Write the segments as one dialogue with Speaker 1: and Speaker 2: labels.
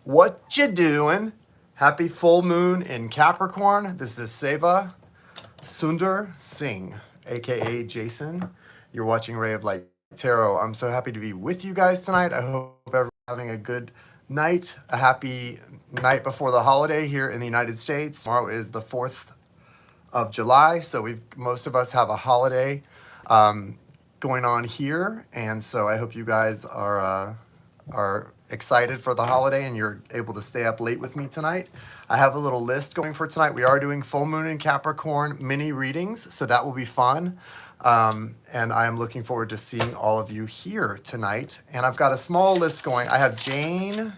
Speaker 1: What you doing? Happy full moon in Capricorn. This is Seva Sundar Singh, aka Jason. You're watching Ray of Light Tarot. I'm so happy to be with you guys tonight. I hope everyone's having a good night, a happy night before the holiday here in the United States. Tomorrow is the 4th of July, so most of us have a holiday going on here, and so I hope you guys are excited for the holiday and you're able to stay up late with me tonight. I have a little list going for tonight. We are doing full moon in Capricorn mini readings, so that will be fun. And I am looking forward to seeing all of you here tonight. And I've got a small list going. I have Jane,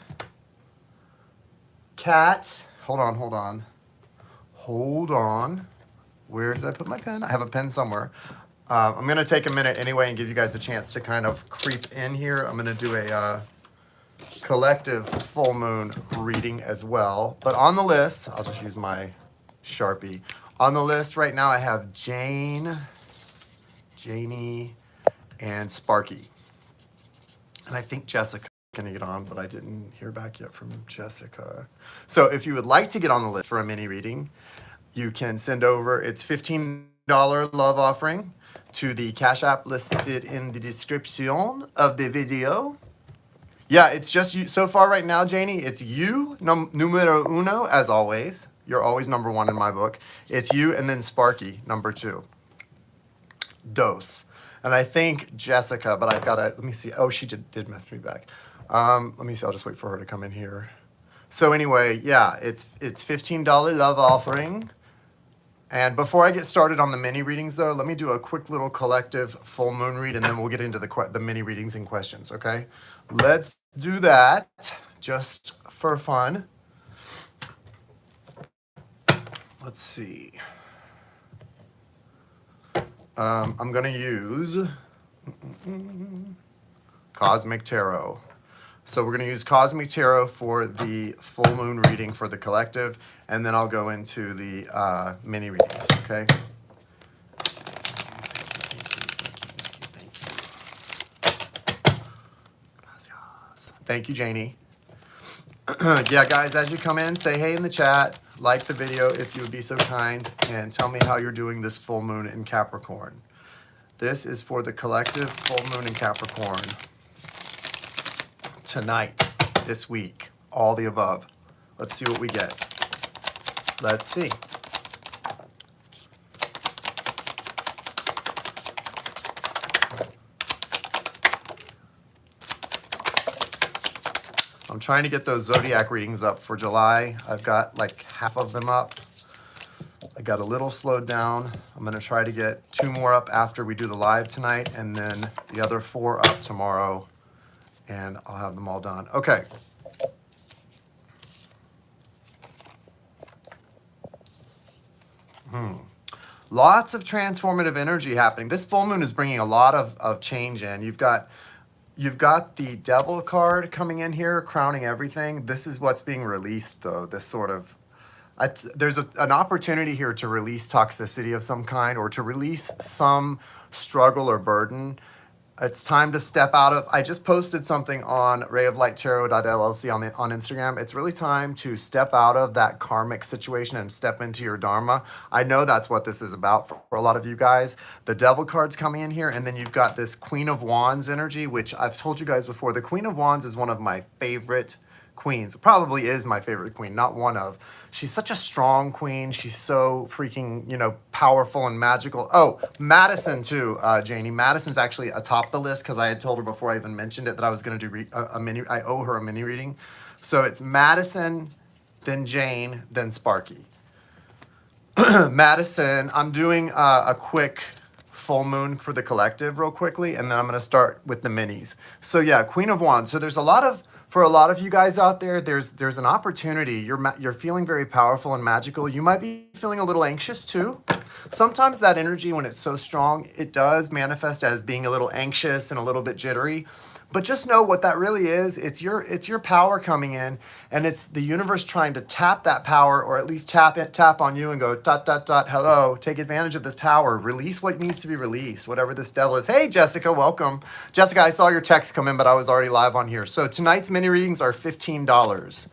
Speaker 1: Kat. Hold on. Where did I put my pen? I have a pen somewhere. I'm going to take a minute anyway and give you guys a chance to kind of creep in here. I'm going to do a collective full moon reading as well. But on the list, I'll just use my Sharpie. On the list right now, I have Janie, and Sparky. And I think Jessica going to get on, but I didn't hear back yet from Jessica. So if you would like to get on the list for a mini reading, you can send over, it's $15 love offering to the Cash App listed in the description of the video. Yeah, it's just you. So far right now, Janie, it's you, numero uno, as always. You're always number one in my book. It's you and then Sparky, number two. Dos. And I think Jessica, but I've got to, let me see. Oh, she did mess me back. Let me see. I'll just wait for her to come in here. So anyway, yeah, it's $15 love offering. And before I get started on the mini readings, though, let me do a quick little collective full moon read, and then we'll get into the mini readings and questions, okay? Let's do that just for fun. Let's see. I'm going to use Cosmic Tarot. So we're going to use Cosmic Tarot for the full moon reading for the collective, and then I'll go into the mini readings, okay? Thank you, Janie. Yeah, guys, as you come in, say hey in the chat, like the video if you would be so kind, and tell me how you're doing this full moon in Capricorn. This is for the collective full moon in Capricorn. Tonight, this week, all the above. Let's see what we get. Let's see. I'm trying to get those zodiac readings up for July. I've got like half of them up. I got a little slowed down. I'm going to try to get 2 more up after we do the live tonight, and then the other 4 up tomorrow, and I'll have them all done. Okay. Lots of transformative energy happening. This full moon is bringing a lot of change in. You've got the Devil card coming in here, crowning everything. This is what's being released, though. This sort of, there's an opportunity here to release toxicity of some kind, or to release some struggle or burden. It's time to step out of, I just posted something on rayoflighttarot.llc on Instagram. It's really time to step out of that karmic situation and step into your dharma. I know that's what this is about for a lot of you guys. The Devil card's coming in here, and then you've got this Queen of Wands energy, which I've told you guys before. The Queen of Wands is one of my favorite queens. Probably is my favorite queen, not one of. She's such a strong queen. She's so freaking, powerful and magical. Oh, Madison too, Janie. Madison's actually atop the list because I had told her before I even mentioned it that I was going to do a mini. I owe her a mini reading. So it's Madison, then Jane, then Sparky. Madison, I'm doing a quick full moon for the collective real quickly, and then I'm going to start with the minis. So yeah, Queen of Wands. So there's for a lot of you guys out there, there's an opportunity. You're feeling very powerful and magical. You might be feeling a little anxious too. Sometimes that energy, when it's so strong, it does manifest as being a little anxious and a little bit jittery. But just know what that really is. It's your power coming in, and it's the universe trying to tap that power, or at least tap on you and go dot dot dot. Hello, take advantage of this power. Release what needs to be released, whatever this devil is. Hey, Jessica, welcome. Jessica, I saw your text come in, but I was already live on here. So tonight's mini readings are $15.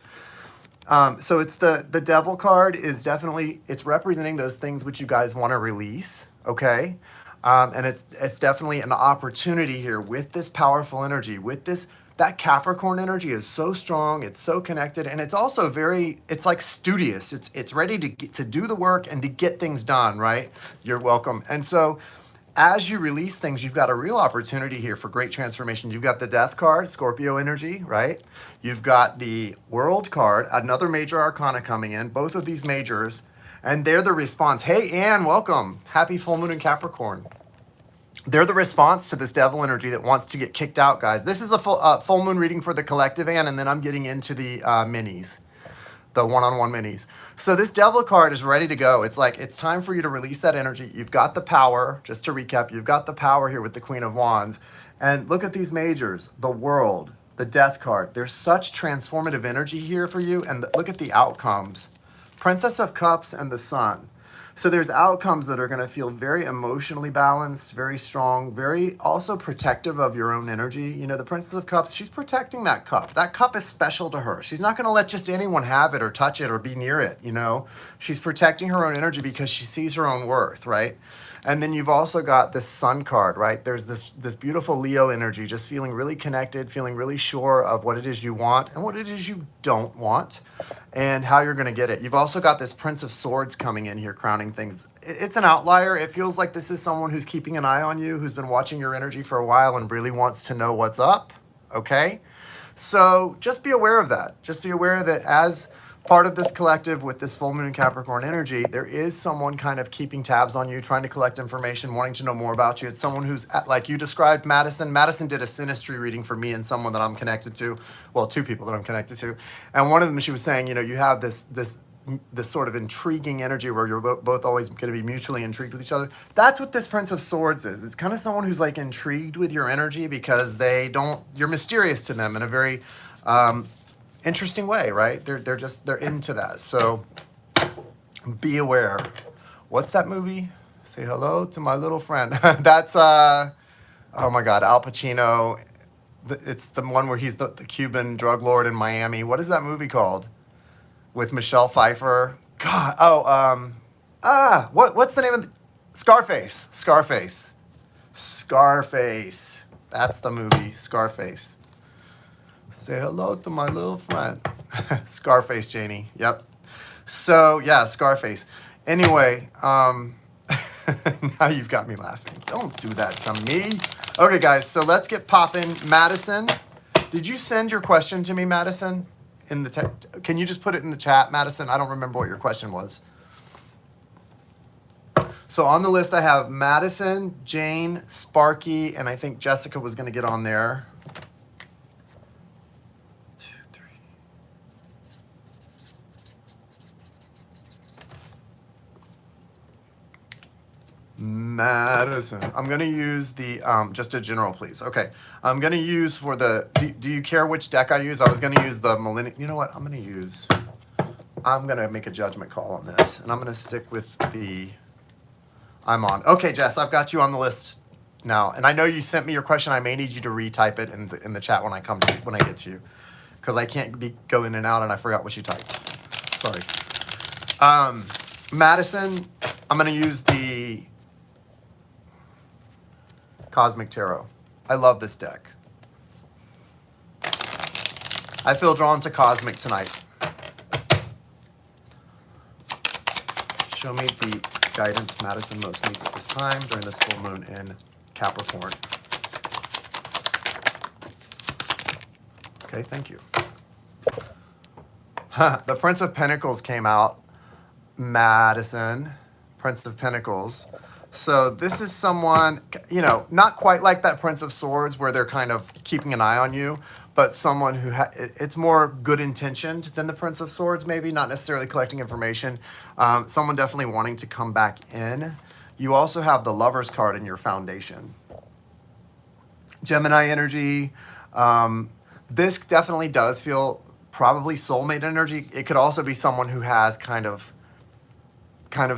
Speaker 1: So it's the devil card is definitely, it's representing those things which you guys want to release. Okay. And it's definitely an opportunity here with this powerful energy, with this, that Capricorn energy is so strong, it's so connected, and it's also very, it's like studious. It's ready to do the work and to get things done, right? You're welcome. And so as you release things, you've got a real opportunity here for great transformation. You've got the Death card, Scorpio energy, right? You've got the World card, another major arcana coming in, both of these majors. And they're the response. Hey, Anne, welcome. Happy full moon in Capricorn. They're the response to this devil energy that wants to get kicked out, guys. This is a full moon reading for the collective, Anne, and then I'm getting into the minis, the one-on-one minis. So this devil card is ready to go. It's like, it's time for you to release that energy. You've got the power. Just to recap, you've got the power here with the Queen of Wands. And look at these majors, the World, the Death card. There's such transformative energy here for you. And look at the outcomes. Princess of Cups and the Sun. So there's outcomes that are going to feel very emotionally balanced, very strong, very also protective of your own energy. You know, the Princess of Cups, she's protecting that cup. That cup is special to her. She's not going to let just anyone have it or touch it or be near it, you know. She's protecting her own energy because she sees her own worth, right? And then you've also got this Sun card, right? There's this beautiful Leo energy, just feeling really connected, feeling really sure of what it is you want and what it is you don't want and how you're going to get it. You've also got this Prince of Swords coming in here, crowning things. It's an outlier. It feels like this is someone who's keeping an eye on you, who's been watching your energy for a while and really wants to know what's up, okay? So just be aware of that. Just be aware that as part of this collective with this full moon in Capricorn energy, there is someone kind of keeping tabs on you, trying to collect information, wanting to know more about you. It's someone who's, like you described, Madison. Madison did a synastry reading for me and someone that I'm connected to. Well, two people that I'm connected to. And one of them, she was saying, you know, you have this sort of intriguing energy where you're both always going to be mutually intrigued with each other. That's what this Prince of Swords is. It's kind of someone who's like intrigued with your energy because you're mysterious to them in a very interesting way, right? They're into that. So be aware. What's that movie? Say hello to my little friend. That's oh my God, Al Pacino. It's the one where he's the Cuban drug lord in Miami. What is that movie called? With Michelle Pfeiffer. God. What's the name of Scarface. Scarface. That's the movie, Scarface. Say hello to my little friend. Scarface, Janie. Yep. So, yeah, Scarface. Anyway, now you've got me laughing. Don't do that to me. Okay, guys, so let's get popping. Madison, did you send your question to me, Madison? Can you just put it in the chat, Madison? I don't remember what your question was. So on the list, I have Madison, Jane, Sparky, and I think Jessica was going to get on there. Madison. I'm going to use the, just a general, please. Okay. I'm going to use for the, do you care which deck I use? I was going to use the Millennium. You know what? I'm going to make a judgment call on this. And I'm going to stick with the, I'm on. Okay, Jess, I've got you on the list now. And I know you sent me your question. I may need you to retype it in the chat when I get to you. Because I can't go in and out and I forgot what you typed. Sorry. Madison, I'm going to use the Cosmic Tarot. I love this deck. I feel drawn to Cosmic tonight. Show me the guidance Madison most needs at this time during this full moon in Capricorn. Okay, thank you. The Prince of Pentacles came out. Madison, Prince of Pentacles. So this is someone, you know, not quite like that Prince of Swords where they're kind of keeping an eye on you, but someone who it's more good intentioned than the Prince of Swords, maybe not necessarily collecting information. Someone definitely wanting to come back in. You also have the Lover's card in your foundation. Gemini energy. This definitely does feel probably soulmate energy. It could also be someone who has kind of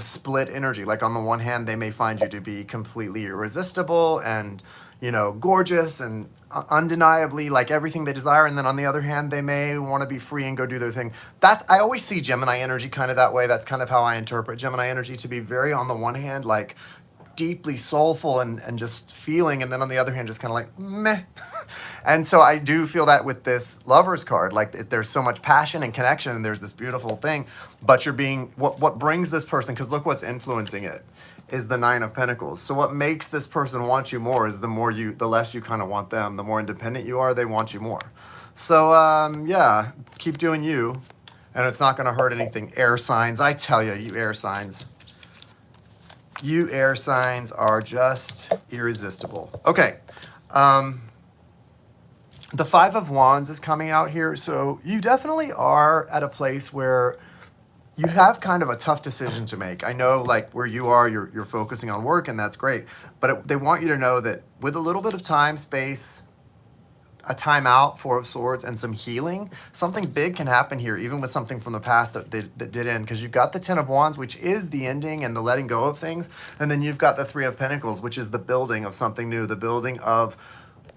Speaker 1: split energy. Like on the one hand, they may find you to be completely irresistible and, gorgeous and undeniably like everything they desire. And then on the other hand, they may want to be free and go do their thing. I always see Gemini energy kind of that way. That's kind of how I interpret Gemini energy, to be very, on the one hand, like deeply soulful and just feeling, and then on the other hand just kind of like meh. And so I do feel that with this Lovers card, like there's so much passion and connection and there's this beautiful thing, but you're being, what brings this person, because look what's influencing it, is the Nine of Pentacles. So what makes this person want you more is the less you kind of want them. The more independent you are, they want you more. So yeah, keep doing you, and it's not going to hurt anything. Air signs, I tell you, you air signs are just irresistible. Okay. The Five of Wands is coming out here. So you definitely are at a place where you have kind of a tough decision to make. I know, like, where you are, you're focusing on work, and that's great. But they want you to know that with a little bit of time, space, a timeout, Four of Swords, and some healing, something big can happen here, even with something from the past that did end. Because you've got the Ten of Wands, which is the ending and the letting go of things. And then you've got the Three of Pentacles, which is the building of something new, the building of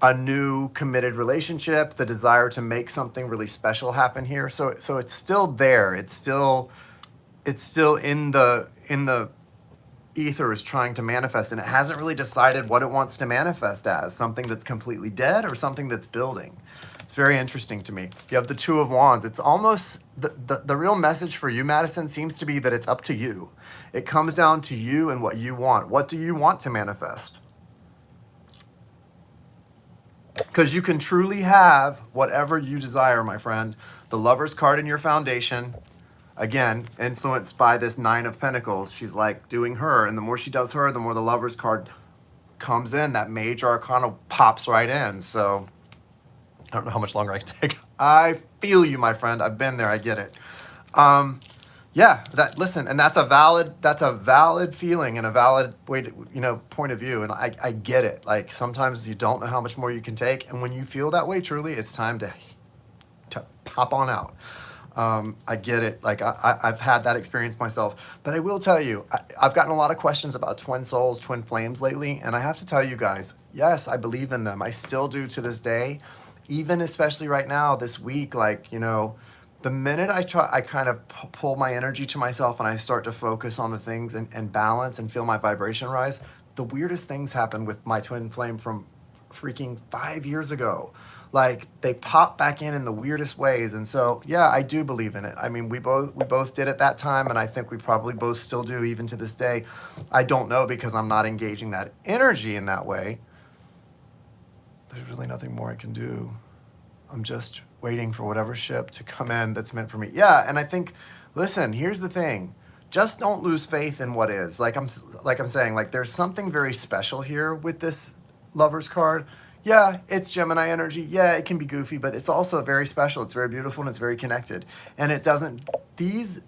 Speaker 1: a new committed relationship, the desire to make something really special happen here. So it's still there. It's still in the ether, is trying to manifest, and it hasn't really decided what it wants to manifest as, something that's completely dead or something that's building. It's very interesting to me. You have the Two of Wands. It's almost the real message for you, Madison, seems to be that it's up to you. It comes down to you and what you want. What do you want to manifest? Because you can truly have whatever you desire, my friend. The Lovers card in your foundation, again, influenced by this Nine of Pentacles. She's like doing her, and the more she does her, the more the Lovers card comes in. That Major Arcana pops right in. So I don't know how much longer I can take. I feel you, my friend. I've been there. I get it. Yeah, listen, and that's a valid feeling and a valid way to, point of view. And I get it. Like, sometimes you don't know how much more you can take. And when you feel that way, truly, it's time to pop on out. I get it. Like, I've had that experience myself. But I will tell you, I've gotten a lot of questions about twin souls, twin flames lately. And I have to tell you guys, yes, I believe in them. I still do to this day. Even especially right now, this week, like, the minute I kind of pull my energy to myself and I start to focus on the things and balance and feel my vibration rise, the weirdest things happen with my twin flame from freaking 5 years ago. Like, they pop back in the weirdest ways. And so, yeah, I do believe in it. I mean, we both did at that time, and I think we probably both still do even to this day. I don't know, because I'm not engaging that energy in that way. There's really nothing more I can do. I'm just waiting for whatever ship to come in that's meant for me. Yeah, and I think, listen, here's the thing. Just don't lose faith in what is. Like I'm saying, like, there's something very special here with this Lovers card. Yeah, it's Gemini energy. Yeah, it can be goofy, but it's also very special. It's very beautiful, and it's very connected. And it doesn't, these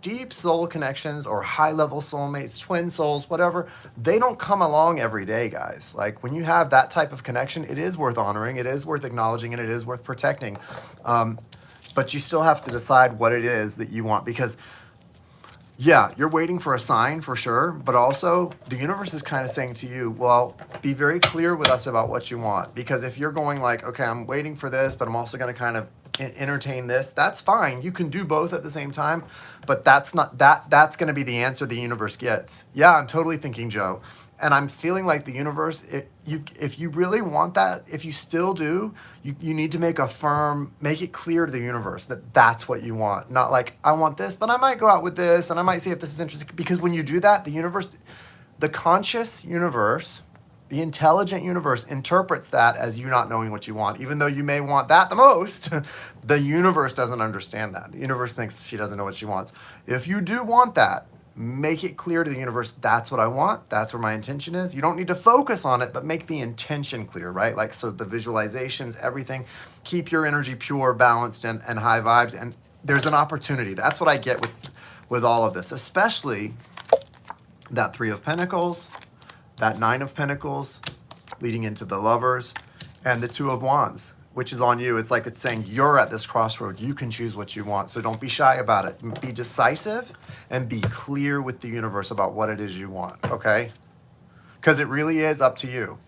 Speaker 1: deep soul connections or high-level soulmates, twin souls, whatever, they don't come along every day, guys. Like, when you have that type of connection, it is worth honoring, it is worth acknowledging, and it is worth protecting. But you still have to decide what it is that you want, because yeah, you're waiting for a sign for sure, but also the universe is kind of saying to you, well, be very clear with us about what you want. Because if you're going like, okay, I'm waiting for this, but I'm also going to kind of entertain this, that's fine. You can do both at the same time, but that's going to be the answer the universe gets. Yeah, I'm totally thinking, Joe. And I'm feeling like the universe, if you really want that, if you still do, you need to make it clear to the universe that that's what you want. Not like, I want this, but I might go out with this, and I might see if this is interesting. Because when you do that, the universe, the conscious universe, the intelligent universe interprets that as you not knowing what you want. Even though you may want that the most, the universe doesn't understand that. The universe thinks she doesn't know what she wants. If you do want that, make it clear to the universe, that's what I want, that's where my intention is. You don't need to focus on it, but make the intention clear, right? Like, so the visualizations, everything, keep your energy pure, balanced, and high vibes. And there's an opportunity. That's what I get with all of this, especially that Three of Pentacles, that Nine of Pentacles, leading into the Lovers, and the Two of Wands. which is on you. It's like it's saying you're at this crossroad. You can choose what you want. So don't be shy about it. Be decisive and be clear with the universe about what it is you want, okay? Because it really is up to you.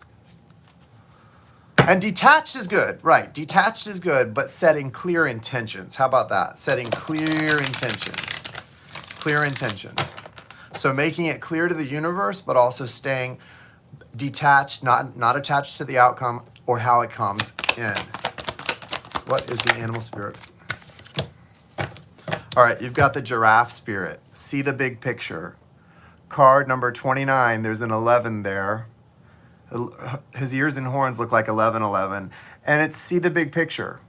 Speaker 1: And detached is good, right? Detached is good, but setting clear intentions. How about that? Setting clear intentions. Clear intentions. So making it clear to the universe, but also staying detached, not attached to the outcome or how it comes in. What is the animal spirit? All right, you've got the giraffe spirit. See the big picture. Card number 29, there's an 11 there. His ears and horns look like 1111. And it's see the big picture.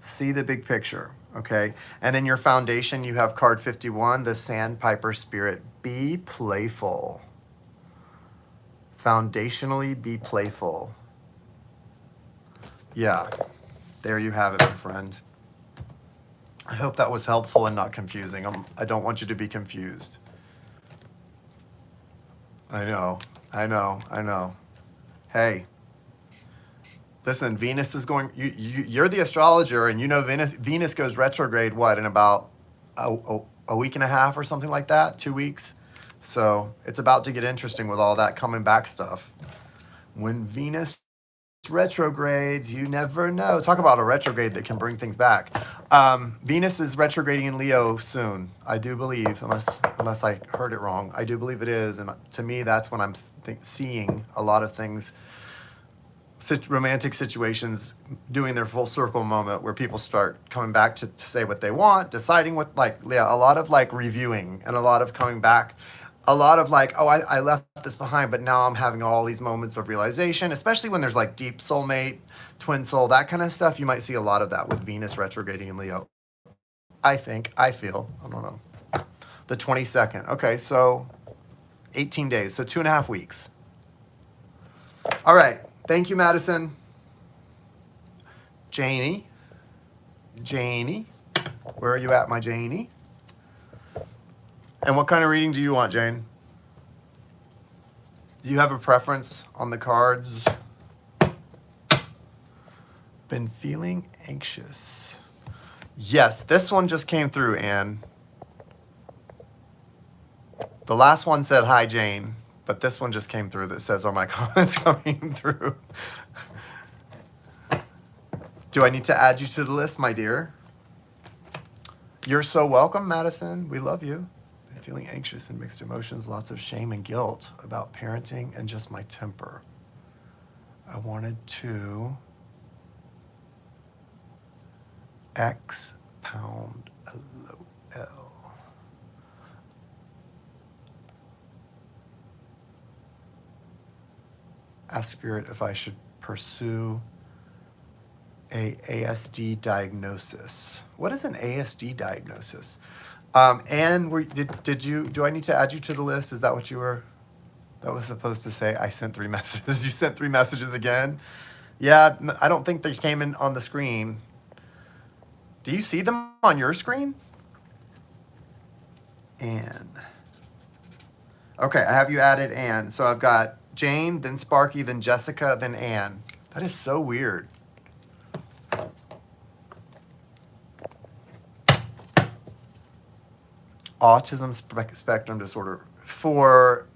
Speaker 1: See the big picture, okay? And in your foundation, you have card 51, the sandpiper spirit. Be playful. Foundationally, be playful. Yeah, there you have it, my friend. I hope that was helpful and not confusing. I don't want you to be confused. I know. Hey, listen, Venus is going, you're the astrologer, and you know Venus goes retrograde, what, in about a week and a half or something like that, 2 weeks? So it's about to get interesting with all that coming back stuff. When Venus retrogrades, you never know. Talk about a retrograde that can bring things back. Venus is retrograding in Leo soon, I do believe, unless I heard it wrong. I do believe it is, and to me, that's when I'm seeing a lot of things, romantic situations doing their full circle moment where people start coming back to say what they want, deciding what, like, yeah, a lot of like reviewing and a lot of coming back. A lot of like, oh, I left this behind, but now I'm having all these moments of realization, especially when there's like deep soulmate, twin soul, that kind of stuff. You might see a lot of that with Venus retrograding in Leo. I feel, I don't know. The 22nd. Okay, so 18 days, so 2.5 weeks. All right, thank you, Madison. Janie, where are you at, my Janie? And what kind of reading do you want, Jane? Do you have a preference on the cards? Been feeling anxious. Yes, this one just came through, Anne. The last one said, hi, Jane. But this one just came through that says, are my comments coming through? Do I need to add you to the list, my dear? You're so welcome, Madison. We love you. Feeling anxious and mixed emotions, lots of shame and guilt about parenting and just my temper. I wanted to expound LOL. Ask Spirit if I should pursue a ASD diagnosis. What is an ASD diagnosis? Anne, do I need to add you to the list? Is that what that was supposed to say? I sent 3 messages. You sent 3 messages again? Yeah, I don't think they came in on the screen. Do you see them on your screen? Anne. Okay, I have you added, Anne. So I've got Jane, then Sparky, then Jessica, then Anne. That is so weird. Autism spectrum disorder for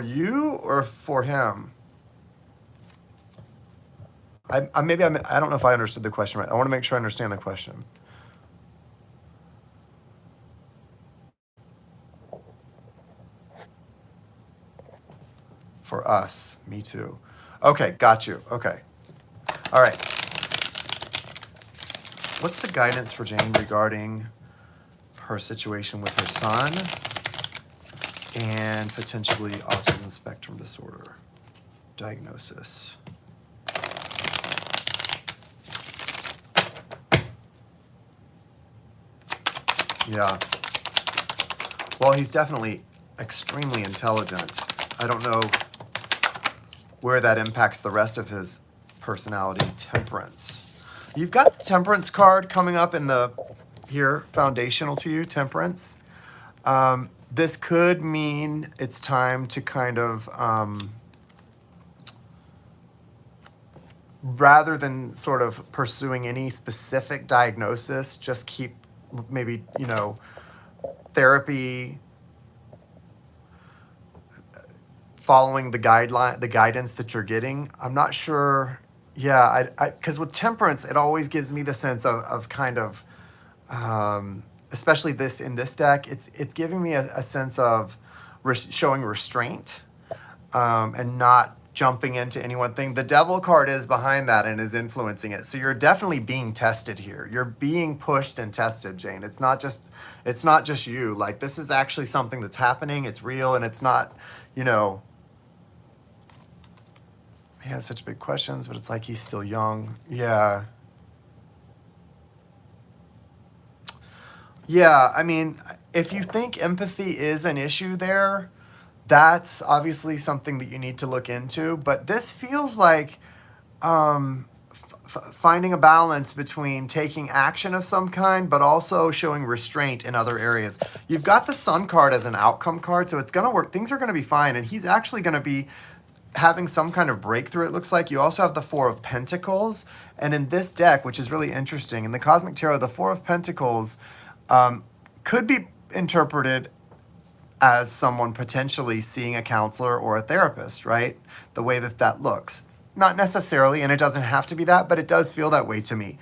Speaker 1: you or for him? I don't know if I understood the question right. I want to make sure I understand the question. For us, me too. Okay, got you. Okay, all right. What's the guidance for Jane regarding her situation with her son and potentially autism spectrum disorder diagnosis? Yeah. Well, he's definitely extremely intelligent. I don't know where that impacts the rest of his personality. Temperance. You've got the Temperance card coming up in the here, foundational to you, Temperance. This could mean it's time to kind of rather than sort of pursuing any specific diagnosis, just keep maybe, therapy, following the guidance that you're getting. I'm not sure. Yeah, because with temperance, it always gives me the sense of kind of, especially this in this deck, it's giving me a sense of showing restraint, and not jumping into any one thing. The devil card is behind that and is influencing it. So you're definitely being tested here. You're being pushed and tested, Jane. It's not just you. Like, this is actually something that's happening. It's real, and it's not, you know, he has such big questions, but it's like he's still young. Yeah. Yeah, I mean, if you think empathy is an issue there, that's obviously something that you need to look into. But this feels like, finding a balance between taking action of some kind, but also showing restraint in other areas. You've got the Sun card as an outcome card, so it's going to work. Things are going to be fine, and he's actually going to be having some kind of breakthrough, it looks like. You also have the Four of Pentacles. And in this deck, which is really interesting, in the Cosmic Tarot, the Four of Pentacles could be interpreted as someone potentially seeing a counselor or a therapist, right? The way that that looks. Not necessarily, and it doesn't have to be that, but it does feel that way to me.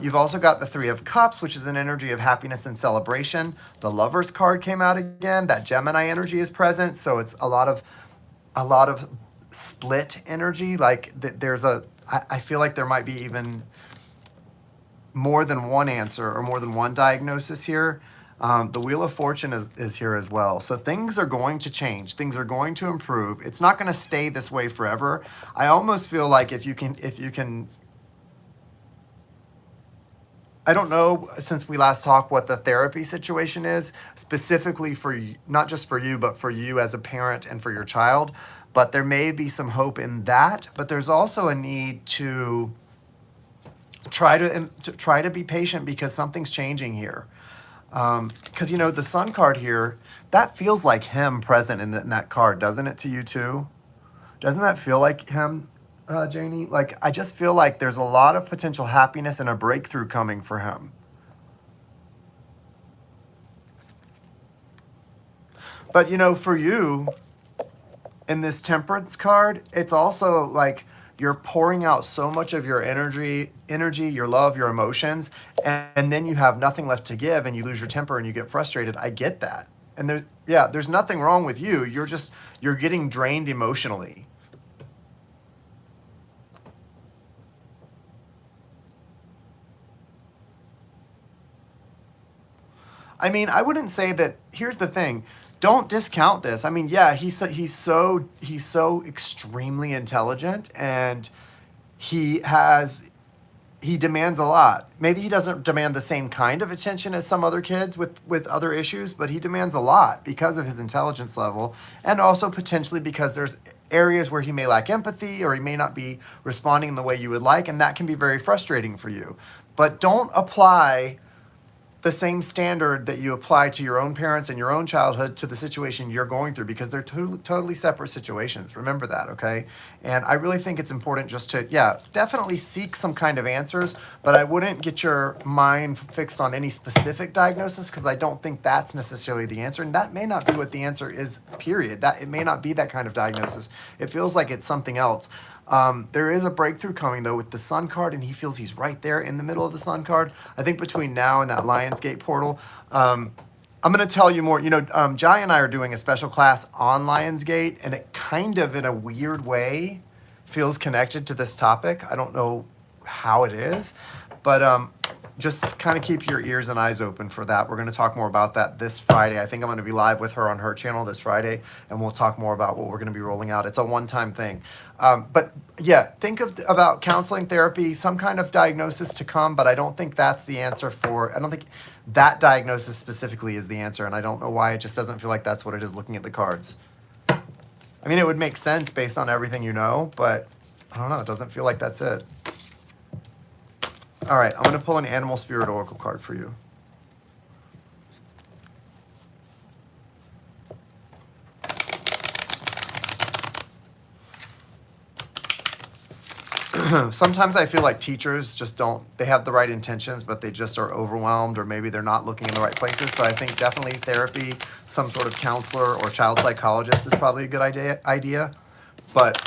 Speaker 1: You've also got the Three of Cups, which is an energy of happiness and celebration. The Lovers card came out again. That Gemini energy is present, so it's a lot of split energy. Like, I feel like there might be even more than one answer or more than one diagnosis here. The Wheel of Fortune is here as well. So things are going to change. Things are going to improve. It's not going to stay this way forever. I almost feel like if you can, I don't know, since we last talked, what the therapy situation is, specifically for not just for you, but for you as a parent and for your child. But there may be some hope in that. But there's also a need to try to be patient, because something's changing here. Because, the Sun card here, that feels like him present in that card, doesn't it, to you too? Doesn't that feel like him, Janie? Like, I just feel like there's a lot of potential happiness and a breakthrough coming for him. But, for you, in this Temperance card, it's also like you're pouring out so much of your energy, your love, your emotions, and then you have nothing left to give, and you lose your temper and you get frustrated. I get that. And there's nothing wrong with you. You're getting drained emotionally. I mean, I wouldn't say that. Here's the thing. Don't discount this. I mean, yeah, he's so extremely intelligent, and he demands a lot. Maybe he doesn't demand the same kind of attention as some other kids with other issues, but he demands a lot because of his intelligence level, and also potentially because there's areas where he may lack empathy, or he may not be responding in the way you would like, and that can be very frustrating for you. But don't apply the same standard that you apply to your own parents and your own childhood to the situation you're going through, because they're totally separate situations. Remember that, okay? And I really think it's important just to, definitely seek some kind of answers, but I wouldn't get your mind fixed on any specific diagnosis, because I don't think that's necessarily the answer. And that may not be what the answer is, period. That it may not be that kind of diagnosis. It feels like it's something else. There is a breakthrough coming, though, with the Sun card, and he feels he's right there in the middle of the Sun card. I think between now and that Lionsgate portal, I'm going to tell you more. Jai and I are doing a special class on Lionsgate, and it kind of, in a weird way, feels connected to this topic. I don't know how it is, but just kind of keep your ears and eyes open for that. We're going to talk more about that this Friday. I think I'm going to be live with her on her channel this Friday, and we'll talk more about what we're going to be rolling out. It's a one-time thing. But yeah, think about counseling, therapy, some kind of diagnosis to come, but I don't think that's the answer I don't think that diagnosis specifically is the answer, and I don't know why. It just doesn't feel like that's what it is looking at the cards. I mean, it would make sense based on everything you know, but I don't know. It doesn't feel like that's it. All right, I'm going to pull an Animal Spirit Oracle card for you. Sometimes I feel like teachers just don't, they have the right intentions, but they just are overwhelmed, or maybe they're not looking in the right places. So I think definitely therapy, some sort of counselor or child psychologist is probably a good idea. But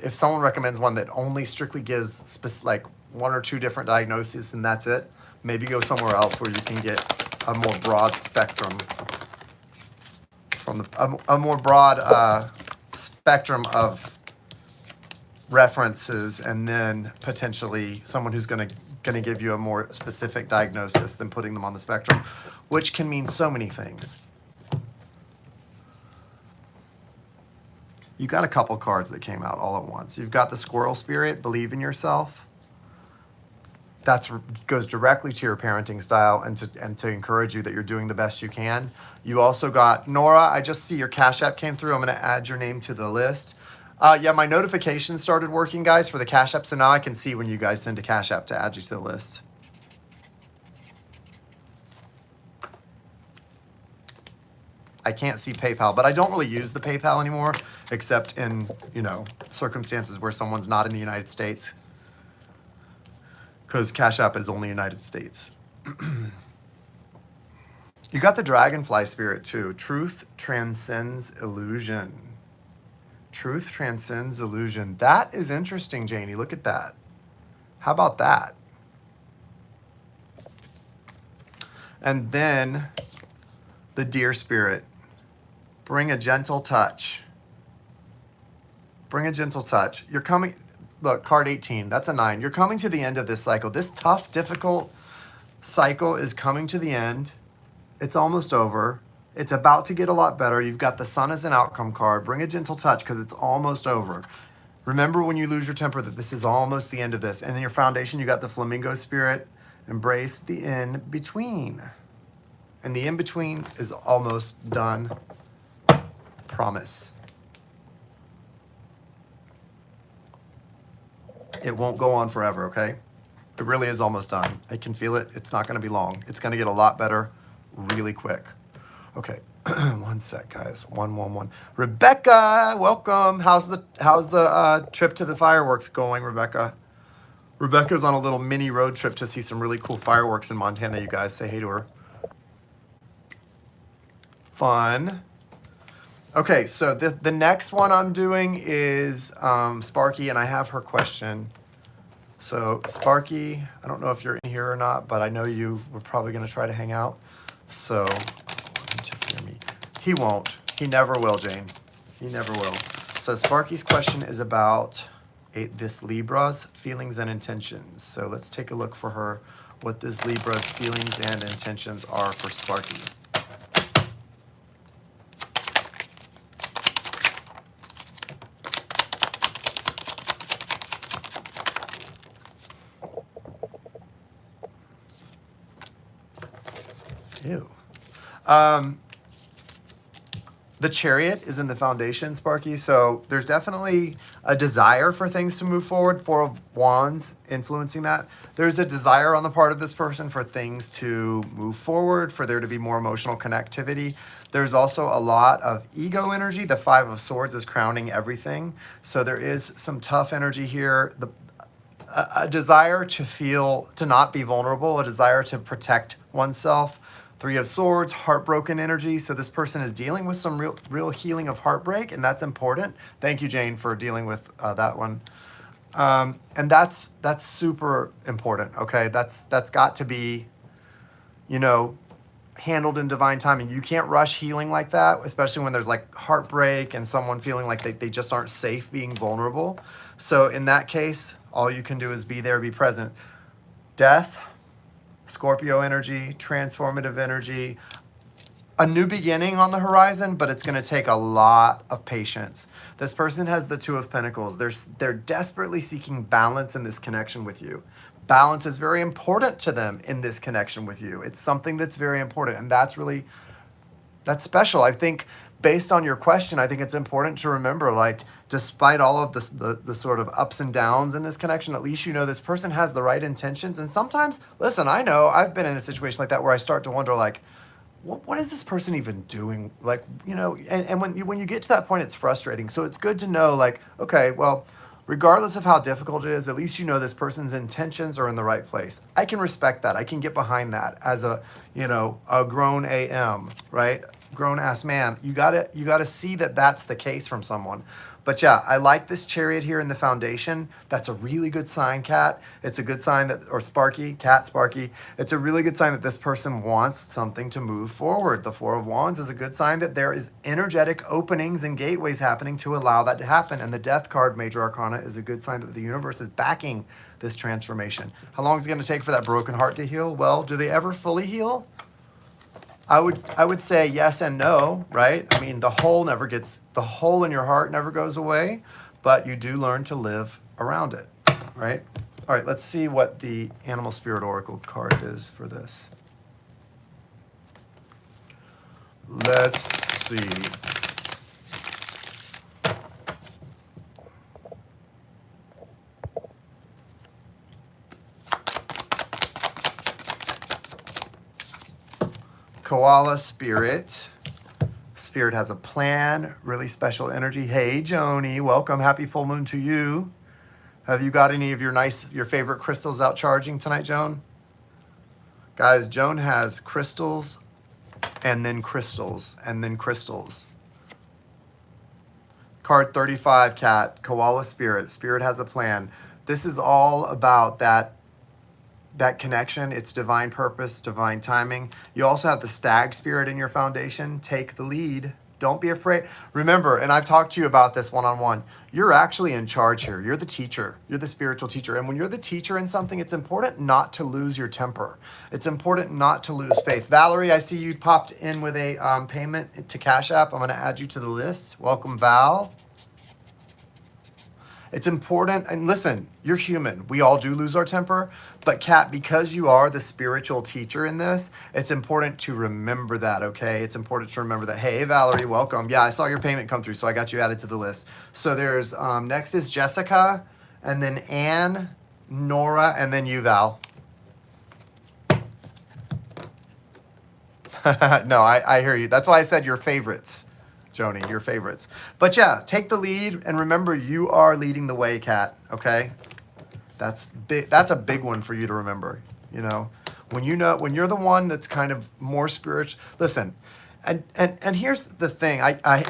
Speaker 1: if someone recommends one that only strictly gives like one or two different diagnoses and that's it, maybe go somewhere else where you can get a more broad spectrum from a more broad spectrum of references, and then potentially someone who's going to give you a more specific diagnosis than putting them on the spectrum, which can mean so many things. You got a couple cards that came out all at once. You've got the Squirrel Spirit, believe in yourself. That goes directly to your parenting style and to encourage you that you're doing the best you can. You also got Nora. I just see your Cash App came through. I'm going to add your name to the list. Yeah, my notifications started working, guys, for the Cash App. So now I can see when you guys send a Cash App to add you to the list. I can't see PayPal, but I don't really use the PayPal anymore, except in, circumstances where someone's not in the United States. Because Cash App is only United States. You got the Dragonfly Spirit too. Truth transcends illusion. Truth transcends illusion. That is interesting, Janie. Look at that. How about that? And then the Deer Spirit. Bring a gentle touch. Bring a gentle touch. You're coming, look, card 18, that's a 9. You're coming to the end of this cycle. This tough, difficult cycle is coming to the end. It's almost over. It's about to get a lot better. You've got the Sun as an outcome card. Bring a gentle touch because it's almost over. Remember when you lose your temper that this is almost the end of this. And in your foundation, you got the Flamingo Spirit. Embrace the in-between. And the in-between is almost done. Promise. It won't go on forever, okay? It really is almost done. I can feel it. It's not going to be long. It's going to get a lot better really quick. Okay, one sec, guys. 111. Rebecca, welcome. How's the trip to the fireworks going, Rebecca? Rebecca's on a little mini road trip to see some really cool fireworks in Montana. You guys say hey to her. Fun. Okay, so the next one I'm doing is Sparky, and I have her question. So Sparky, I don't know if you're in here or not, but I know you were probably going to try to hang out. So, he won't. He never will, Jane. He never will. So Sparky's question is about this Libra's feelings and intentions. So let's take a look for her, what this Libra's feelings and intentions are for Sparky. Ew. The Chariot is in the foundation, Sparky. So there's definitely a desire for things to move forward. 4 of Wands influencing that. There's a desire on the part of this person for things to move forward, for there to be more emotional connectivity. There's also a lot of ego energy. The 5 of Swords is crowning everything. So there is some tough energy here. A desire to not be vulnerable, a desire to protect oneself. 3 of Swords, heartbroken energy. So this person is dealing with some real healing of heartbreak, and that's important. Thank you, Jane, for dealing with that one. And that's super important, okay? That's got to be, handled in divine timing. You can't rush healing like that, especially when there's like heartbreak and someone feeling like they just aren't safe being vulnerable. So in that case, all you can do is be there, be present. Death, Scorpio energy, transformative energy, a new beginning on the horizon, but it's going to take a lot of patience. This person has the 2 of Pentacles. They're desperately seeking balance in this connection with you. Balance is very important to them in this connection with you. It's something that's very important, and that's that's special. I think based on your question, I think it's important to remember, like, despite all of the sort of ups and downs in this connection, at least this person has the right intentions. And sometimes, listen, I know I've been in a situation like that where I start to wonder, like, what is this person even doing? Like, and when you get to that point, it's frustrating. So it's good to know, like, okay, well, regardless of how difficult it is, at least you know this person's intentions are in the right place. I can respect that. I can get behind that as a, a grown AM, right? Grown ass man. You gotta see that that's the case from someone. But yeah, I like this chariot here in the foundation. That's a really good sign, Cat. It's a good sign that, or Sparky, Cat, Sparky. It's a really good sign that this person wants something to move forward. The Four of Wands is a good sign that there is energetic openings and gateways happening to allow that to happen. And the Death card, Major Arcana, is a good sign that the universe is backing this transformation. How long is it going to take for that broken heart to heal? Well, do they ever fully heal? I would say yes and no, right? I mean, the hole in your heart never goes away, but you do learn to live around it, right? All right, let's see what the Animal Spirit Oracle card is for this. Let's see. Koala Spirit. Spirit has a plan, really special energy. Hey, Joni, welcome. Happy full moon to you. Have you got any of your favorite crystals out charging tonight, Joan? Guys, Joan has crystals and then crystals and then crystals. Card 35, Cat, Koala Spirit. Spirit has a plan. This is all about that connection. It's divine purpose, divine timing. You also have the Stag Spirit in your foundation. Take the lead. Don't be afraid. Remember, and I've talked to you about this one-on-one, you're actually in charge here. You're the teacher. You're the spiritual teacher. And when you're the teacher in something, it's important not to lose your temper. It's important not to lose faith. Valerie, I see you popped in with a payment to Cash App. I'm going to add you to the list. Welcome, Val. It's important, and listen, you're human. We all do lose our temper, but Kat, because you are the spiritual teacher in this, it's important to remember that, okay? It's important to remember that. Hey, Valerie, welcome. Yeah, I saw your payment come through, so I got you added to the list. So there's, next is Jessica, and then Anne, Nora, and then you, Val. No, I hear you. That's why I said your favorites. Joni, your favorites. But yeah, take the lead and remember you are leading the way, Kat, okay? That's big. That's a big one for you to remember, when you're the one that's kind of more spiritual. Listen, and here's the thing.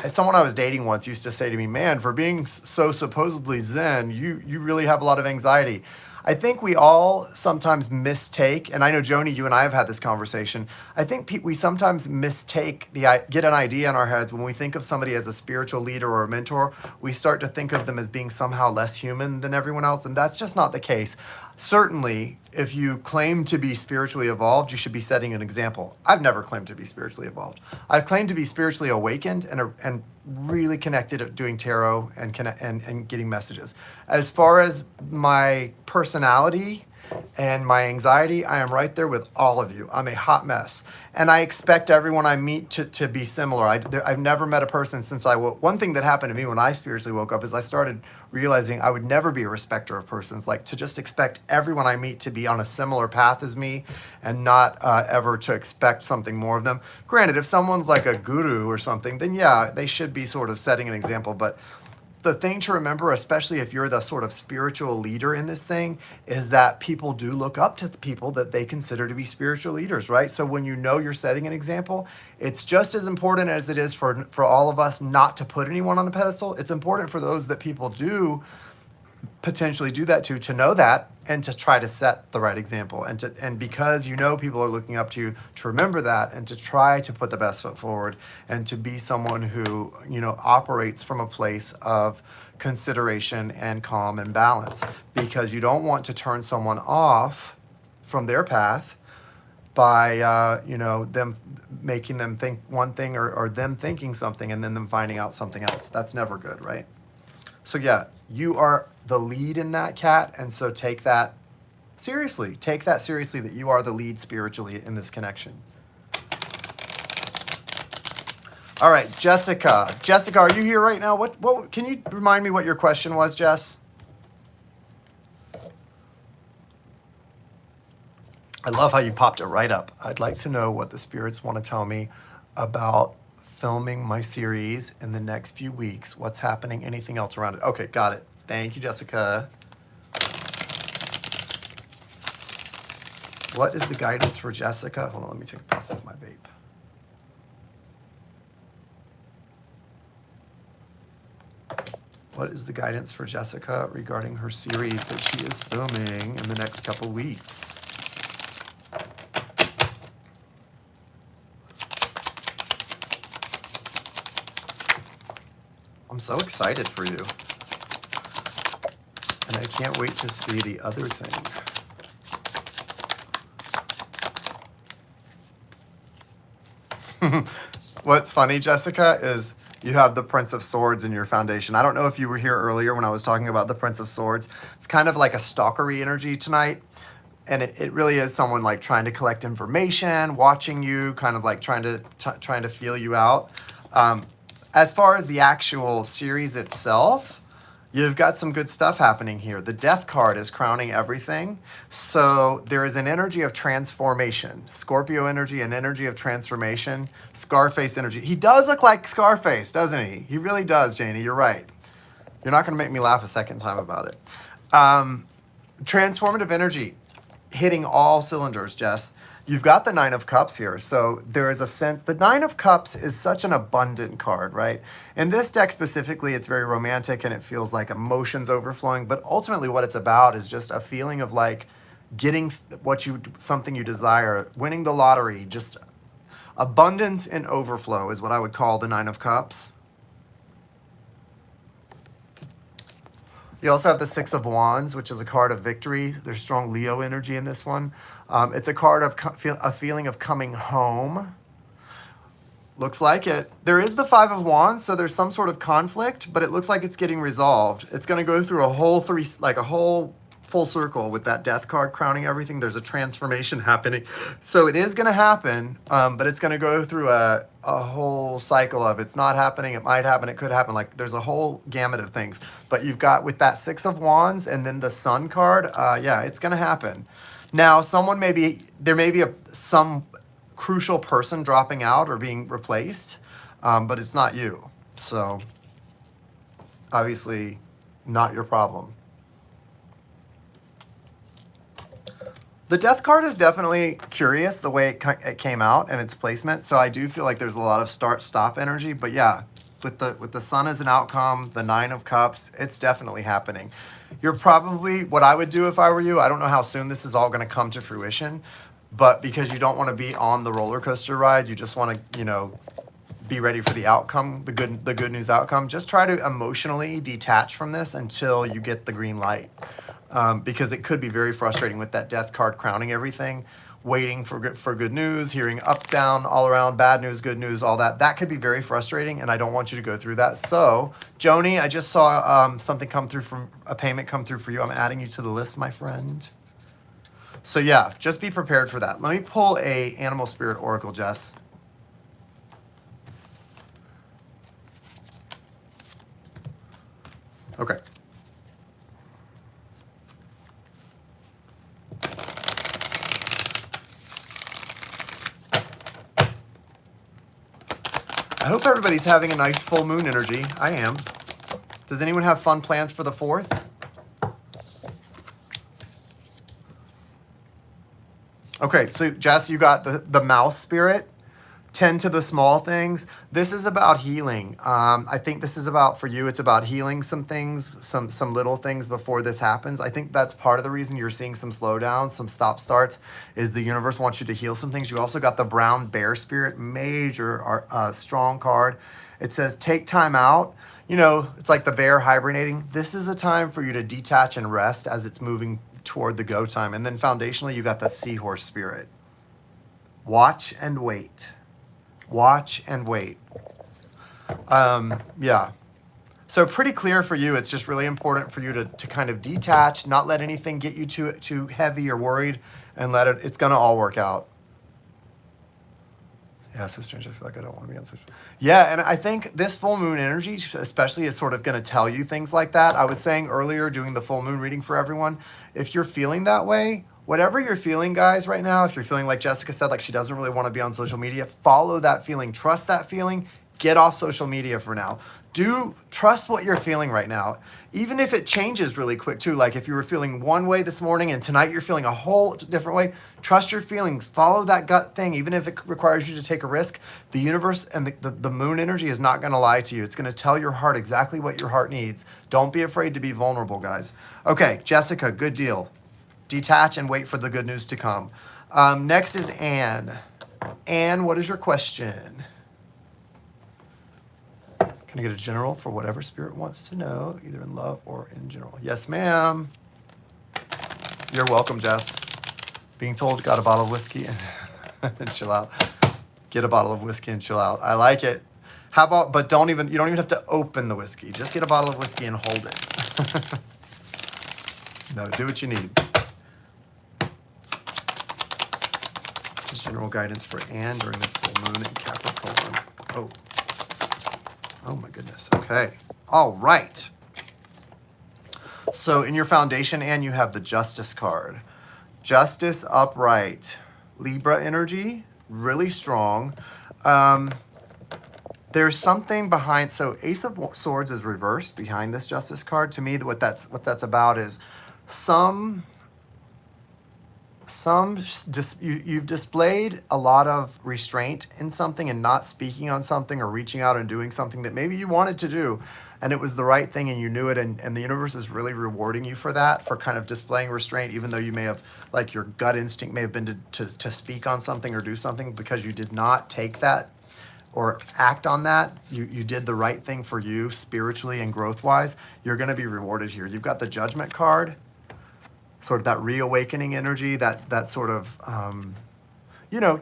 Speaker 1: Someone I was dating once used to say to me, "Man, for being so supposedly zen, you really have a lot of anxiety." I think we all sometimes mistake, and I know, Joni, you and I have had this conversation. I think we sometimes get an idea in our heads when we think of somebody as a spiritual leader or a mentor. We start to think of them as being somehow less human than everyone else, and that's just not the case. Certainly, if you claim to be spiritually evolved, you should be setting an example. I've never claimed to be spiritually evolved. I've claimed to be spiritually awakened and really connected at doing tarot and getting messages. As far as my personality and my anxiety, I am right there with all of you. I'm a hot mess. And I expect everyone I meet to be similar. I've never met a person since I woke. One thing that happened to me when I spiritually woke up is I started realizing I would never be a respecter of persons. Like, to just expect everyone I meet to be on a similar path as me and not ever to expect something more of them. Granted, if someone's like a guru or something, then yeah, they should be sort of setting an example. But the thing to remember, especially if you're the sort of spiritual leader in this thing, is that people do look up to the people that they consider to be spiritual leaders, right? So when you're setting an example, it's just as important as it is for all of us not to put anyone on a pedestal. It's important for those that people do potentially do that to know that and to try to set the right example, and because people are looking up to you, to remember that and to try to put the best foot forward and to be someone who operates from a place of consideration and calm and balance, because you don't want to turn someone off from their path by them making them think one thing or them thinking something and then them finding out something else. That's never good, right? So yeah, you are the lead in that, Cat, and so take that seriously. Take that seriously, that you are the lead spiritually in this connection. All right, Jessica. Jessica, are you here right now? What can you remind me what your question was, Jess? I love how you popped it right up. I'd like to know what the spirits want to tell me about filming my series in the next few weeks. What's happening? Anything else around it? Okay, got it. Thank you, Jessica. What is the guidance for Jessica? Hold on, let me take a puff of my vape. What is the guidance for Jessica regarding her series that she is filming in the next couple weeks? I'm so excited for you. And I can't wait to see the other thing. What's funny, Jessica, is you have the Prince of Swords in your foundation. I don't know if you were here earlier when I was talking about the Prince of Swords. It's kind of like a stalkery energy tonight. And it really is someone like trying to collect information, watching you, kind of like trying to feel you out. As far as the actual series itself, you've got some good stuff happening here. The Death card is crowning everything. So there is an energy of transformation. Scorpio energy, an energy of transformation. Scarface energy. He does look like Scarface, doesn't he? He really does, Janie. You're right. You're not going to make me laugh a second time about it. Transformative energy hitting all cylinders, Jess. You've got the Nine of Cups here. So there is a sense, the Nine of Cups is such an abundant card, right? In this deck specifically, it's very romantic and it feels like emotions overflowing. But ultimately what it's about is just a feeling of like getting something you desire, winning the lottery, just abundance and overflow is what I would call the Nine of Cups. You also have the Six of Wands, which is a card of victory. There's strong Leo energy in this one. It's a card of a feeling of coming home. Looks like it. There is the Five of Wands, so there's some sort of conflict, but it looks like it's getting resolved. It's going to go through a whole full circle with that Death card crowning everything. There's a transformation happening. So it is going to happen, but it's going to go through a whole cycle of it's not happening, it might happen, it could happen. Like there's a whole gamut of things. But you've got with that Six of Wands and then the Sun card, yeah, it's going to happen. Now, there may be some crucial person dropping out or being replaced, but it's not you. So obviously not your problem. The Death card is definitely curious the way it came out and its placement. So I do feel like there's a lot of start-stop energy. But yeah, with the Sun as an outcome, the Nine of Cups, it's definitely happening. You're probably, what I would do if I were you, I don't know how soon this is all going to come to fruition, but because you don't want to be on the roller coaster ride, you just want to, be ready for the outcome, the good news outcome. Just try to emotionally detach from this until you get the green light. Because it could be very frustrating with that Death card crowning everything, waiting for good news, hearing up, down, all around, bad news, good news, all that. That could be very frustrating, and I don't want you to go through that. So, Joni, I just saw something come through a payment come through for you. I'm adding you to the list, my friend. So yeah, just be prepared for that. Let me pull a Animal Spirit Oracle, Jess. Okay. I hope everybody's having a nice full moon energy. I am. Does anyone have fun plans for the 4th? Okay, so Jess, you got the Mouse Spirit. Tend to the small things. This is about healing. I think this is about, for you, it's about healing some things, some little things before this happens. I think that's part of the reason you're seeing some slowdowns, some stop starts, is the universe wants you to heal some things. You also got the Brown Bear Spirit, major, strong card. It says, take time out. It's like the bear hibernating. This is a time for you to detach and rest as it's moving toward the go time. And then foundationally, you got the Seahorse Spirit. Watch and wait. Watch and wait. Yeah. So pretty clear for you. It's just really important for you to kind of detach, not let anything get you too heavy or worried, and it's going to all work out. Yeah, so strange. I feel like I don't want to be on social. Yeah, and I think this full moon energy especially is sort of going to tell you things like that. I was saying earlier, doing the full moon reading for everyone, if you're feeling that way, whatever you're feeling, guys, right now, if you're feeling like Jessica said, like she doesn't really want to be on social media, follow that feeling. Trust that feeling. Get off social media for now. Do trust what you're feeling right now. Even if it changes really quick too, like if you were feeling one way this morning and tonight you're feeling a whole different way, trust your feelings, follow that gut thing, even if it requires you to take a risk. The universe and the moon energy is not gonna lie to you. It's gonna tell your heart exactly what your heart needs. Don't be afraid to be vulnerable, guys. Okay, Jessica, good deal. Detach and wait for the good news to come. Next is Anne. Anne, what is your question? Can I get a general for whatever spirit wants to know, either in love or in general? Yes, ma'am. You're welcome, Jess. Being told got a bottle of whiskey and chill out. Get a bottle of whiskey and chill out. I like it. How about, but you don't even have to open the whiskey. Just get a bottle of whiskey and hold it. No, do what you need. This is general guidance for Anne during this full moon in Capricorn. Oh my goodness. Okay. All right. So in your foundation, Anne, you have the Justice card. Justice upright. Libra energy, really strong. There's something behind, so Ace of Swords is reversed behind this Justice card. To me, what that's about is you've displayed a lot of restraint in something and not speaking on something or reaching out and doing something that maybe you wanted to do and it was the right thing and you knew it, and the universe is really rewarding you for that, for kind of displaying restraint, even though you may have, like, your gut instinct may have been to speak on something or do something. Because you did not take that or act on that, you did the right thing for you spiritually and growth wise. You're going to be rewarded here. You've got the Judgment card, sort of that reawakening energy, that sort of,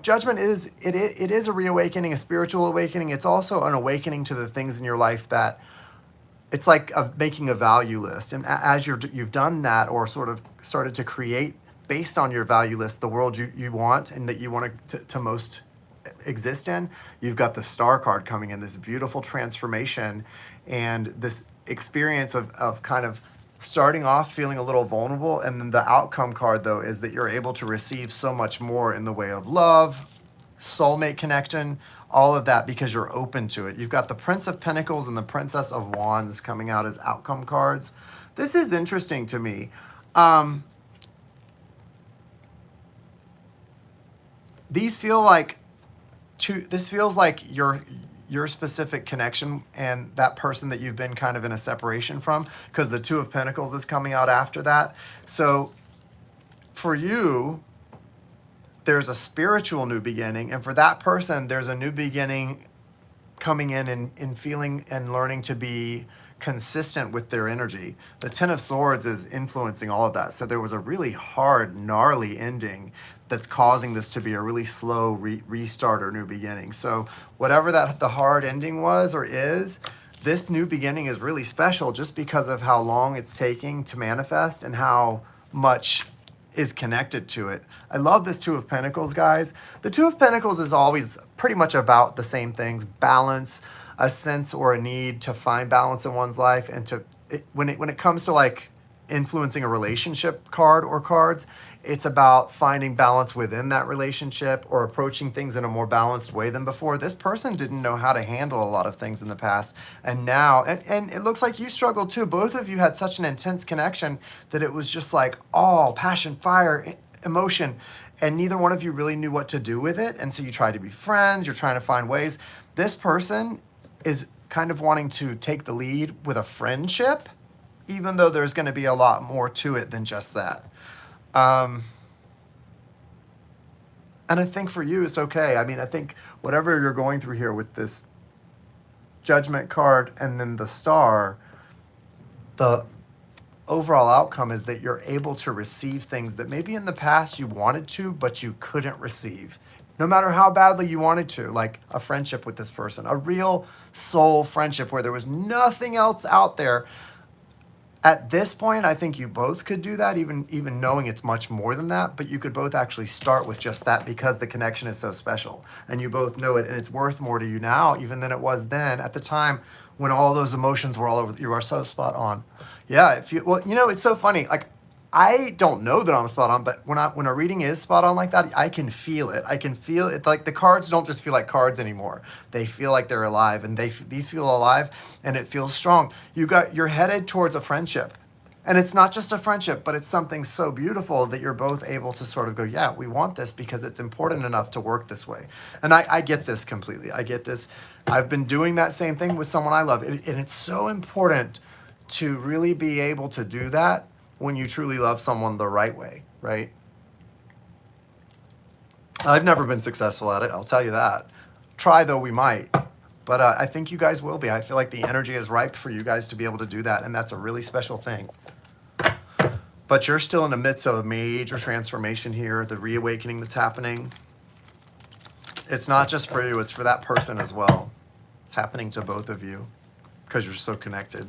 Speaker 1: judgment is, it is a reawakening, a spiritual awakening. It's also an awakening to the things in your life that, it's like making a value list. And as you've done that, or sort of started to create based on your value list, the world you want and that you want to most exist in, you've got the Star card coming in, this beautiful transformation and this experience of kind of starting off feeling a little vulnerable. And then the outcome card, though, is that you're able to receive so much more in the way of love, soulmate connection, all of that, because you're open to it. You've got the Prince of Pentacles and the Princess of Wands coming out as outcome cards. This is interesting to me. These feel like this feels like your specific connection and that person that you've been kind of in a separation from, because the Two of Pentacles is coming out after that. So for you, there's a spiritual new beginning, and for that person, there's a new beginning coming in feeling and learning to be consistent with their energy. The Ten of Swords is influencing all of that. So there was a really hard, gnarly ending that's causing this to be a really slow restart or new beginning. So whatever the hard ending was or is, this new beginning is really special just because of how long it's taking to manifest and how much is connected to it. I love this Two of Pentacles, guys. The Two of Pentacles is always pretty much about the same things: balance, a sense or a need to find balance in one's life, and when it comes to like influencing a relationship card or cards, it's about finding balance within that relationship or approaching things in a more balanced way than before. This person didn't know how to handle a lot of things in the past, and now, and it looks like you struggled too. Both of you had such an intense connection that it was just like all passion, fire, emotion, and neither one of you really knew what to do with it. And so you try to be friends, you're trying to find ways. This person is kind of wanting to take the lead with a friendship, even though there's going to be a lot more to it than just that. And I think for you, it's okay. I mean, I think whatever you're going through here with this Judgment card and then the Star, the overall outcome is that you're able to receive things that maybe in the past you wanted to, but you couldn't receive, no matter how badly you wanted to, like a friendship with this person, a real soul friendship where there was nothing else out there. At this point, I think you both could do that, even knowing it's much more than that, but you could both actually start with just that because the connection is so special and you both know it, and it's worth more to you now even than it was then at the time when all those emotions were all over. You are so spot on. Yeah, well, it's so funny. Like, I don't know that I'm spot on, but when a reading is spot on like that, I can feel it. I can feel it. Like the cards don't just feel like cards anymore. They feel like they're alive, and these feel alive, and it feels strong. You're headed towards a friendship, and it's not just a friendship, but it's something so beautiful that you're both able to sort of go, yeah, we want this because it's important enough to work this way. And I get this completely. I get this. I've been doing that same thing with someone I love, and it's so important to really be able to do that when you truly love someone the right way, right? I've never been successful at it, I'll tell you that. Try though we might, but I think you guys will be. I feel like the energy is ripe for you guys to be able to do that, and that's a really special thing. But you're still in the midst of a major transformation here, the reawakening that's happening. It's not just for you, it's for that person as well. It's happening to both of you because you're so connected.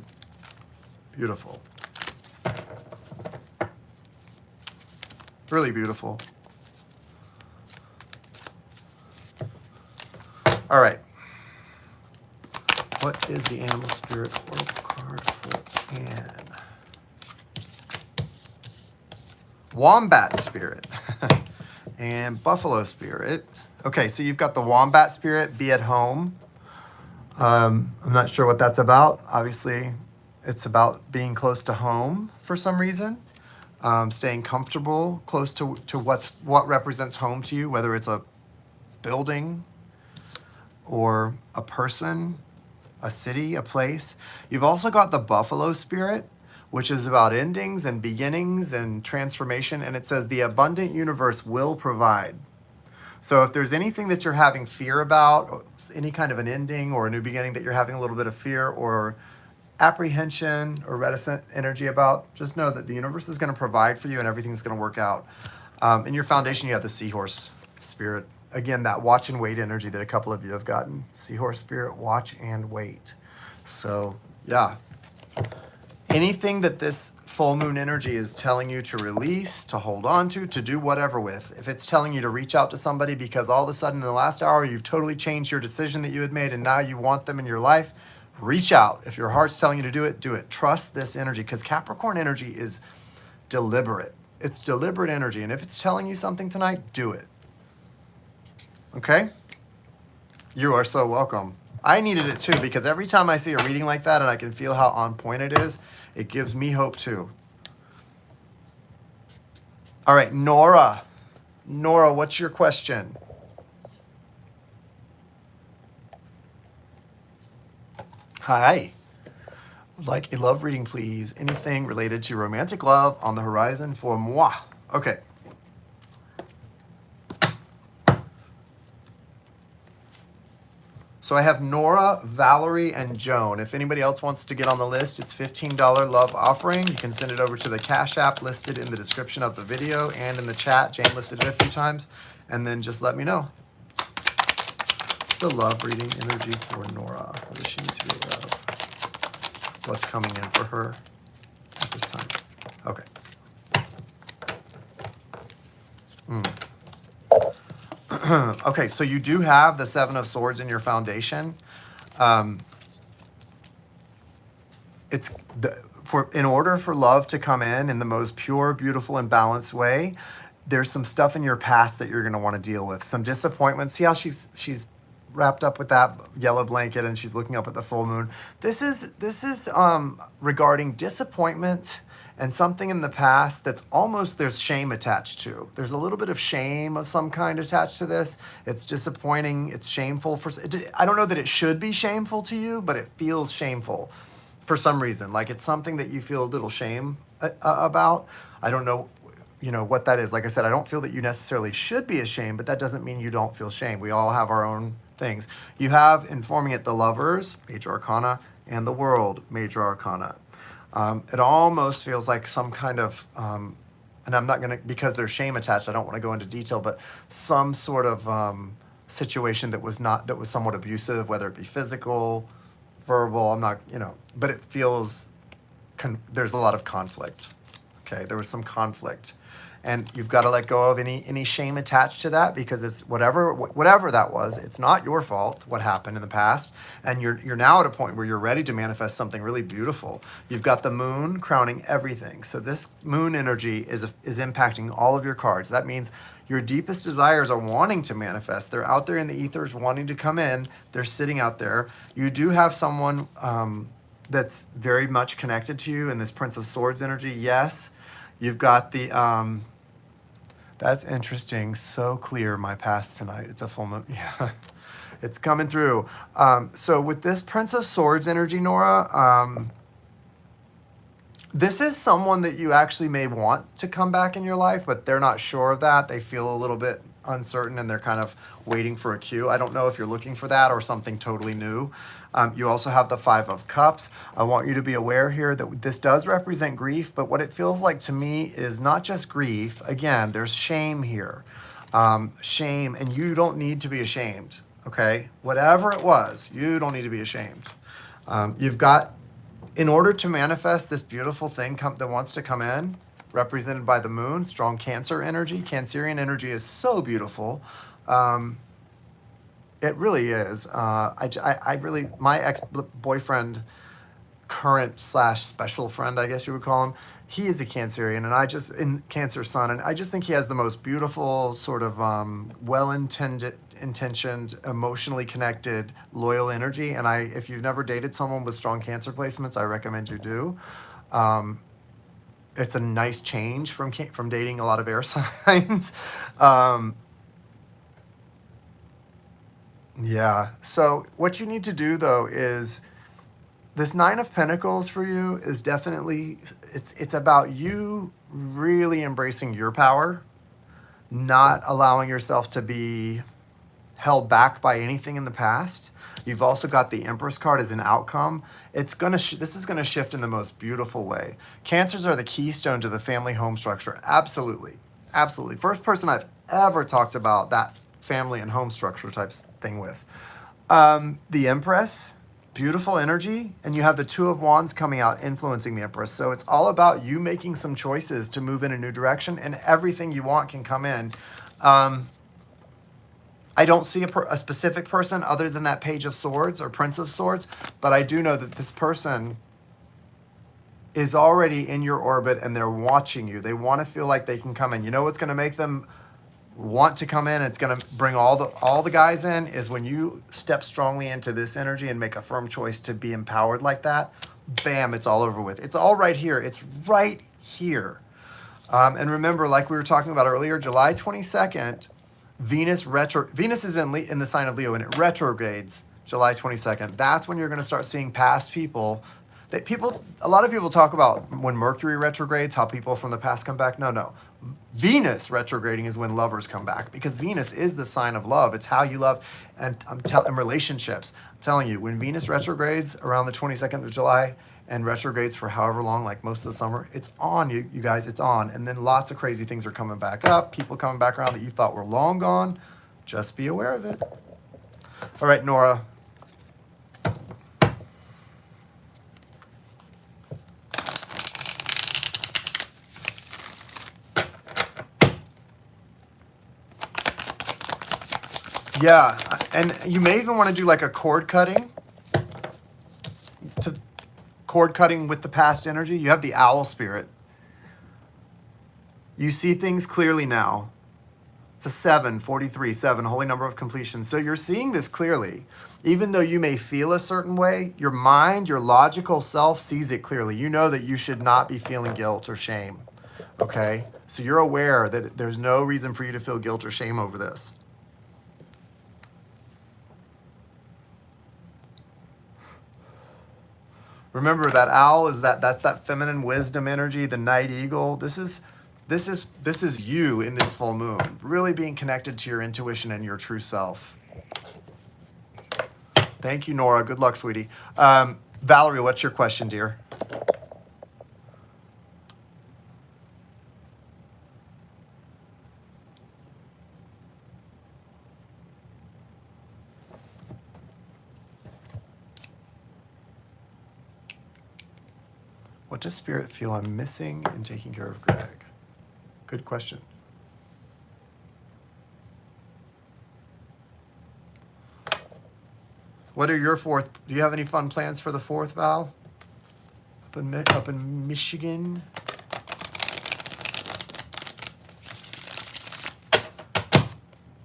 Speaker 1: Beautiful. Really beautiful. All right. What is the animal spirit oracle card for Anne? Wombat spirit and buffalo spirit. Okay, so you've got the wombat spirit, be at home. I'm not sure what that's about. Obviously, it's about being close to home for some reason. Staying comfortable, close to what represents home to you, whether it's a building or a person, a city, a place. You've also got the buffalo spirit, which is about endings and beginnings and transformation. And it says the abundant universe will provide. So if there's anything that you're having fear about, any kind of an ending or a new beginning that you're having a little bit of fear or apprehension or reticent energy about, just know that the universe is going to provide for you and everything's going to work out. In your foundation, you have the seahorse spirit. Again, that watch and wait energy that a couple of you have gotten. Seahorse spirit, watch and wait. So, yeah. Anything that this full moon energy is telling you to release, to hold on to do whatever with. If it's telling you to reach out to somebody because all of a sudden in the last hour you've totally changed your decision that you had made and now you want them in your life, reach out. If your heart's telling you to do it, do it. Trust this energy because Capricorn energy is deliberate. It's deliberate energy. And if it's telling you something tonight, do it. Okay? You are so welcome. I needed it too because every time I see a reading like that and I can feel how on point it is, it gives me hope too. All right, Nora. Nora, what's your question? Hi. Would like a love reading, please. Anything related to romantic love on the horizon for moi. Okay. So I have Nora, Valerie, and Joan. If anybody else wants to get on the list, it's $15 love offering. You can send it over to the Cash App listed in the description of the video and in the chat. Jane listed it a few times. And then just let me know. The love reading energy for Nora. What does she need to be aware of? What's coming in for her at this time? Okay. Okay, so you do have the Seven of Swords in your foundation. In order for love to come in the most pure, beautiful, and balanced way, there's some stuff in your past that you're going to want to deal with. Some disappointment. See how she's wrapped up with that yellow blanket and she's looking up at the full moon. This is regarding disappointment and something in the past that's almost there's shame attached to. There's a little bit of shame of some kind attached to this. It's disappointing. It's shameful. I don't know that it should be shameful to you, but it feels shameful for some reason. Like it's something that you feel a little shame about. I don't know, what that is. Like I said, I don't feel that you necessarily should be ashamed, but that doesn't mean you don't feel shame. We all have our own things. You have, informing it, the Lovers, Major Arcana, and the World, Major Arcana. It almost feels like some kind of, and I'm not going to, because there's shame attached, I don't want to go into detail, but some sort of situation that was somewhat abusive, whether it be physical, verbal, I'm not, but it feels, there's a lot of conflict. Okay, there was some conflict. And you've got to let go of any shame attached to that, because it's whatever that was, it's not your fault what happened in the past. And you're now at a point where you're ready to manifest something really beautiful. You've got the moon crowning everything. So this moon energy is impacting all of your cards. That means your deepest desires are wanting to manifest. They're out there in the ethers wanting to come in. They're sitting out there. You do have someone that's very much connected to you in this Prince of Swords energy. Yes. You've got the, that's interesting. So clear, my past tonight. It's a full moon. Yeah, it's coming through. So with this Prince of Swords energy, Nora, this is someone that you actually may want to come back in your life, but they're not sure of that. They feel a little bit uncertain and they're kind of waiting for a cue. I don't know if you're looking for that or something totally new. You also have the Five of Cups. I want you to be aware here that this does represent grief, but what it feels like to me is not just grief. Again, there's shame here. Shame, and you don't need to be ashamed, okay? Whatever it was, you don't need to be ashamed. You've got, in order to manifest this beautiful thing that wants to come in, represented by the moon, strong Cancer energy. Cancerian energy is so beautiful. It really is. I really, my ex-boyfriend, current / special friend, I guess you would call him, he is a Cancerian, and in Cancer sun, and I just think he has the most beautiful, sort of intentioned, emotionally connected, loyal energy. And if you've never dated someone with strong Cancer placements, I recommend you do. It's a nice change from dating a lot of air signs. Yeah. So what you need to do though is this Nine of Pentacles for you is definitely, it's about you really embracing your power, not allowing yourself to be held back by anything in the past. You've also got the Empress card as an outcome. This is gonna shift in the most beautiful way. Cancers are the keystone to the family home structure. Absolutely, absolutely. First person I've ever talked about that family and home structure type thing with. The Empress, beautiful energy, and you have the Two of Wands coming out influencing the Empress. So it's all about you making some choices to move in a new direction, and everything you want can come in. I don't see a specific person other than that Page of Swords or Prince of Swords, but I do know that this person is already in your orbit and they're watching you. They want to feel like they can come in. You know what's going to make them want to come in? It's going to bring all the guys in is when you step strongly into this energy and make a firm choice to be empowered like that. Bam, it's all over with. It's all right here. It's right here. And remember, like we were talking about earlier, July 22nd, Venus is in the sign of Leo, and it retrogrades July 22nd. That's when you're going to start seeing past people. A lot of people talk about when Mercury retrogrades, how people from the past come back. No. Venus retrograding is when lovers come back, because Venus is the sign of love. It's how you love, and in relationships. I'm telling you, when Venus retrogrades around the 22nd of July and retrogrades for however long, like most of the summer, it's on, you guys, it's on. And then lots of crazy things are coming back up. People coming back around that you thought were long gone. Just be aware of it. All right, Nora. Yeah, and you may even want to do like a cord cutting with the past energy. You have the owl spirit. You see things clearly now. It's a 7, 43, 7, holy number of completion. So you're seeing this clearly. Even though you may feel a certain way, your mind, your logical self sees it clearly. You know that you should not be feeling guilt or shame, okay? So you're aware that there's no reason for you to feel guilt or shame over this. Remember that owl that's that feminine wisdom energy, the night eagle. This is you in this full moon, really being connected to your intuition and your true self. Thank you, Nora. Good luck, sweetie. Valerie, what's your question, dear? What does Spirit feel I'm missing in taking care of Greg? Good question. What are your fourth? Do you have any fun plans for the fourth, Val? Up in Michigan.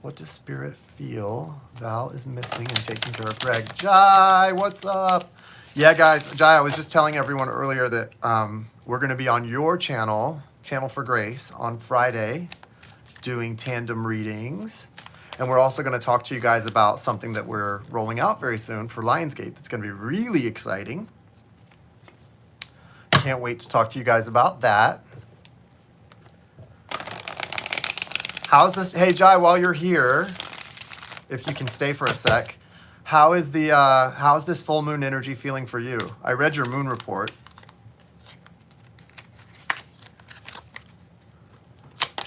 Speaker 1: What does Spirit feel Val is missing and taking care of Greg? Jai, what's up? Yeah, guys, Jai, I was just telling everyone earlier that we're going to be on your channel, Channel for Grace, on Friday, doing tandem readings. And we're also going to talk to you guys about something that we're rolling out very soon for Lionsgate that's going to be really exciting. Can't wait to talk to you guys about that. How's this? Hey, Jai, while you're here, if you can stay for a sec, how's this full moon energy feeling for you? I read your moon report.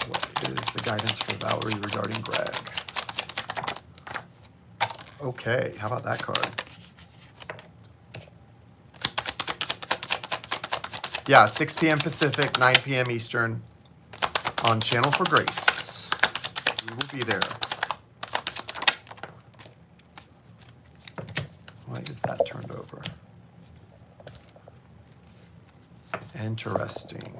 Speaker 1: What is the guidance for Valerie regarding Greg? Okay, how about that card? Yeah, 6 p.m. Pacific, 9 p.m. Eastern on Channel for Grace. We will be there. Why is that turned over? Interesting.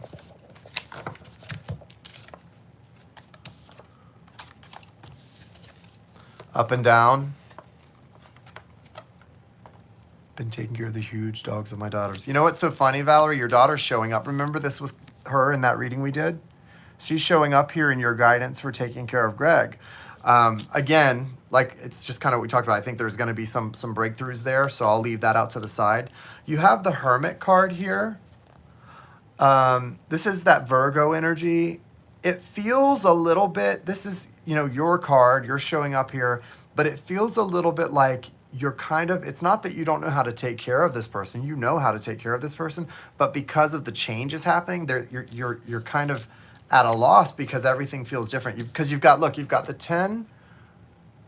Speaker 1: Up and down. Been taking care of the huge dogs of my daughters. You know what's so funny, Valerie? Your daughter's showing up. Remember this was her in that reading we did? She's showing up here in your guidance for taking care of Greg. Again, like it's just kind of what we talked about. I think there's going to be some breakthroughs there, so I'll leave that out to the side. You have the Hermit card here. This is that Virgo energy. It feels a little bit, this is, your card, you're showing up here, but it feels a little bit like you're kind of, it's not that you don't know how to take care of this person. You know how to take care of this person, but because of the changes happening, you're kind of at a loss because everything feels different. Because you've got the 10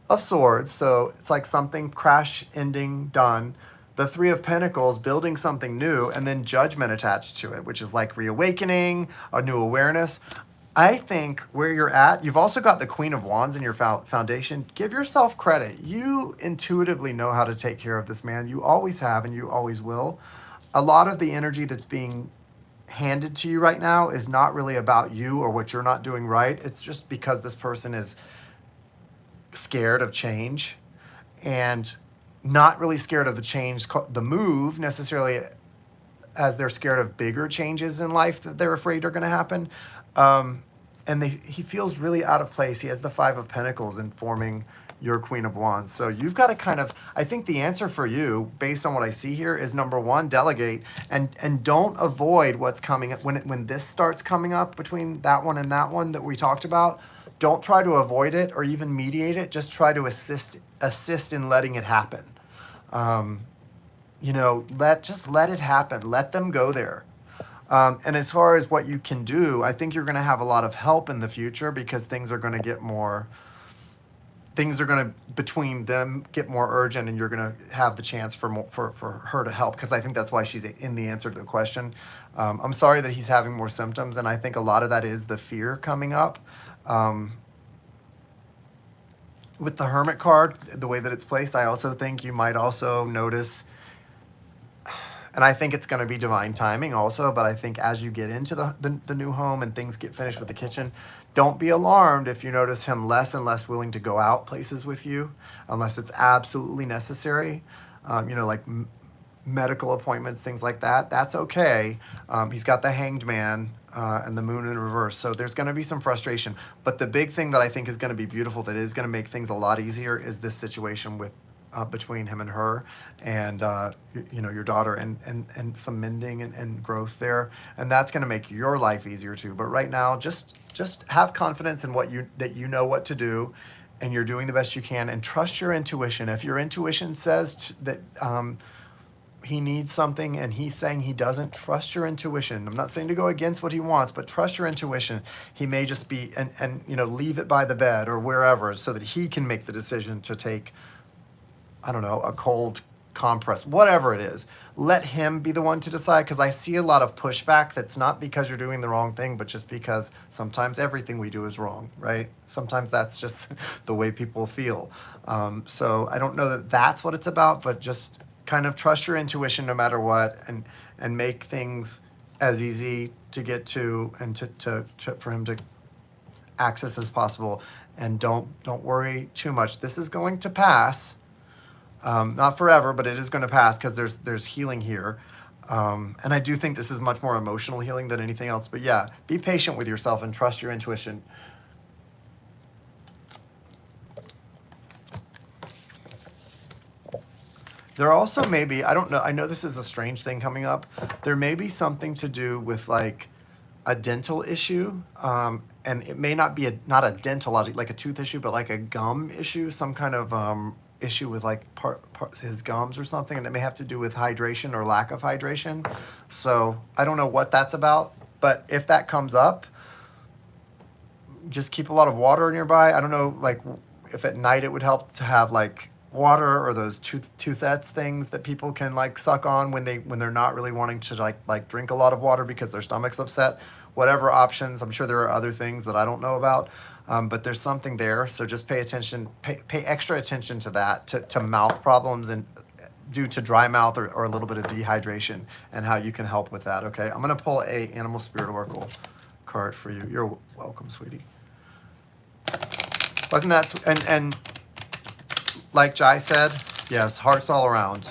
Speaker 1: of Swords, so it's like something crash ending done. The 3 of Pentacles, building something new, and then Judgment attached to it, which is like reawakening, a new awareness. I think where you're at, you've also got the Queen of Wands in your foundation. Give yourself credit. You intuitively know how to take care of this man. You always have and you always will. A lot of the energy that's being handed to you right now is not really about you or what you're not doing right. It's just because this person is scared of change and not really scared of the change, the move necessarily, as they're scared of bigger changes in life that they're afraid are going to happen. And he feels really out of place. He has the 5 of Pentacles informing your Queen of Wands. So you've got to kind of, I think the answer for you, based on what I see here, is number 1, delegate and don't avoid what's coming up. When this starts coming up between that one and that one that we talked about, don't try to avoid it or even mediate it. Just try to assist in letting it happen. Just let it happen. Let them go there. And as far as what you can do, I think you're going to have a lot of help in the future because things are going to between them get more urgent, and you're going to have the chance for her to help, because I think that's why she's in the answer to the question. I'm sorry that he's having more symptoms, and I think a lot of that is the fear coming up. With the Hermit card, the way that it's placed, I also think you might also notice, and I think it's going to be divine timing also, but I think as you get into the new home and things get finished with the kitchen, don't be alarmed if you notice him less and less willing to go out places with you unless it's absolutely necessary. Like medical appointments, things like that. That's okay. He's got the Hanged Man and the Moon in reverse. So there's going to be some frustration. But the big thing that I think is going to be beautiful, that is going to make things a lot easier, is this situation with between him and her, and your daughter, and some mending and growth there, and that's going to make your life easier too. But right now, just have confidence in that you know what to do, and you're doing the best you can, and trust your intuition. If your intuition says that he needs something and he's saying he doesn't, trust your intuition. I'm not saying to go against what he wants, but trust your intuition. He may just be and leave it by the bed or wherever so that he can make the decision to take, I don't know, a cold compress, whatever it is. Let him be the one to decide, because I see a lot of pushback that's not because you're doing the wrong thing, but just because sometimes everything we do is wrong, right? Sometimes that's just the way people feel. So I don't know that that's what it's about, but just kind of trust your intuition no matter what, and make things as easy to get to and to for him to access as possible. And don't worry too much. This is going to pass. Not forever, but it is going to pass, because there's healing here. And I do think this is much more emotional healing than anything else. But yeah, be patient with yourself and trust your intuition. There also may be, I don't know, I know this is a strange thing coming up. There may be something to do with like a dental issue. And it may not be not a dental, like a tooth issue, but like a gum issue, some kind of issue with like his gums or something. And it may have to do with hydration or lack of hydration. So I don't know what that's about, but if that comes up, just keep a lot of water nearby. I don't know, like if at night it would help to have like water or those toothettes things that people can like suck on when they're not really wanting to like drink a lot of water because their stomach's upset. Whatever options, I'm sure there are other things that I don't know about, but there's something there. So just pay attention, pay extra attention to that, to mouth problems and due to dry mouth or a little bit of dehydration, and how you can help with that. Okay, I'm gonna pull a Animal Spirit Oracle card for you. You're welcome, sweetie. Wasn't that and like Jai said, yes, hearts all around.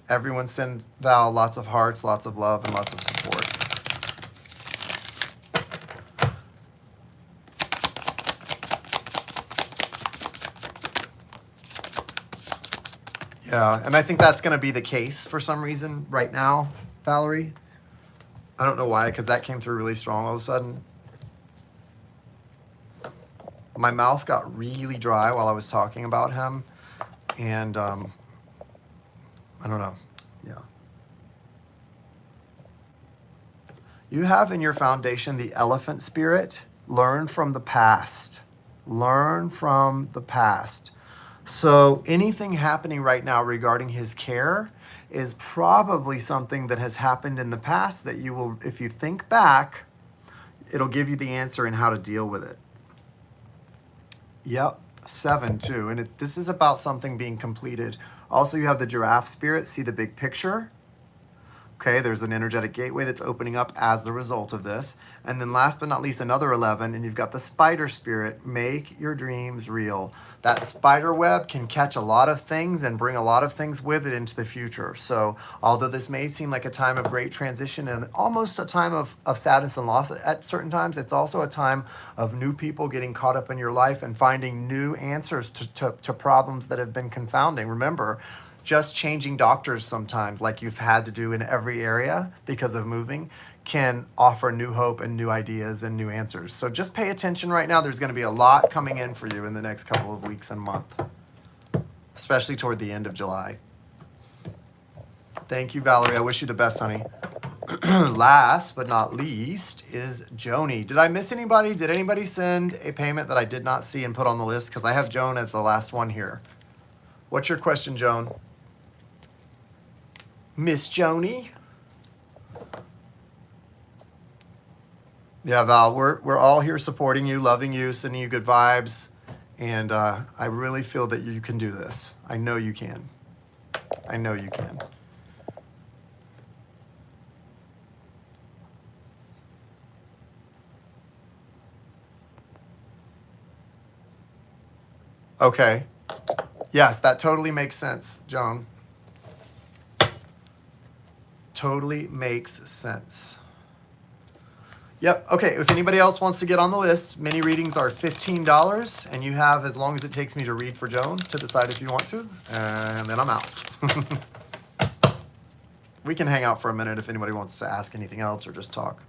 Speaker 1: Everyone send Val lots of hearts, lots of love, and lots of support. Yeah, and I think that's going to be the case for some reason right now, Valerie. I don't know why, because that came through really strong all of a sudden. My mouth got really dry while I was talking about him, and I don't know. Yeah. You have in your foundation the elephant spirit. Learn from the past. Learn from the past. So anything happening right now regarding his care is probably something that has happened in the past that you will, if you think back, it'll give you the answer and how to deal with it. Yep, 7 too. And this is about something being completed. Also, you have the giraffe spirit. See the big picture? Okay, there's an energetic gateway that's opening up as the result of this. And then last but not least, another 11, and you've got the spider spirit. Make your dreams real. That spider web can catch a lot of things and bring a lot of things with it into the future. So although this may seem like a time of great transition and almost a time of sadness and loss at certain times, it's also a time of new people getting caught up in your life and finding new answers to problems that have been confounding. Remember, just changing doctors sometimes, like you've had to do in every area because of moving, can offer new hope and new ideas and new answers. So just pay attention right now. There's going to be a lot coming in for you in the next couple of weeks and month, especially toward the end of July. Thank you, Valerie. I wish you the best, honey. Last but not least is Joni. Did I miss anybody? Did anybody send a payment that I did not see and put on the list? Because I have Joan as the last one here. What's your question, Joan? Miss Joni? Yeah, Val, we're all here supporting you, loving you, sending you good vibes, and I really feel that you can do this. I know you can. I know you can. Okay. Yes, that totally makes sense, Joan. Totally makes sense. Yep. Okay. If anybody else wants to get on the list, mini readings are $15, and you have as long as it takes me to read for Joan to decide if you want to, and then I'm out. We can hang out for a minute if anybody wants to ask anything else or just talk.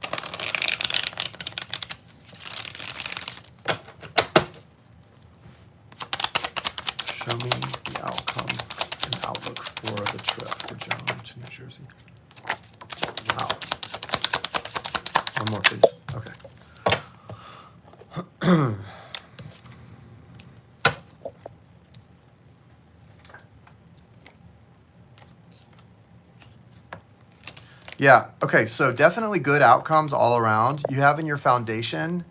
Speaker 1: Show me the outcome and outlook for the trip for Joan to New Jersey. Wow. One more, please. Okay. Yeah. Okay. So definitely good outcomes all around. You have in your foundation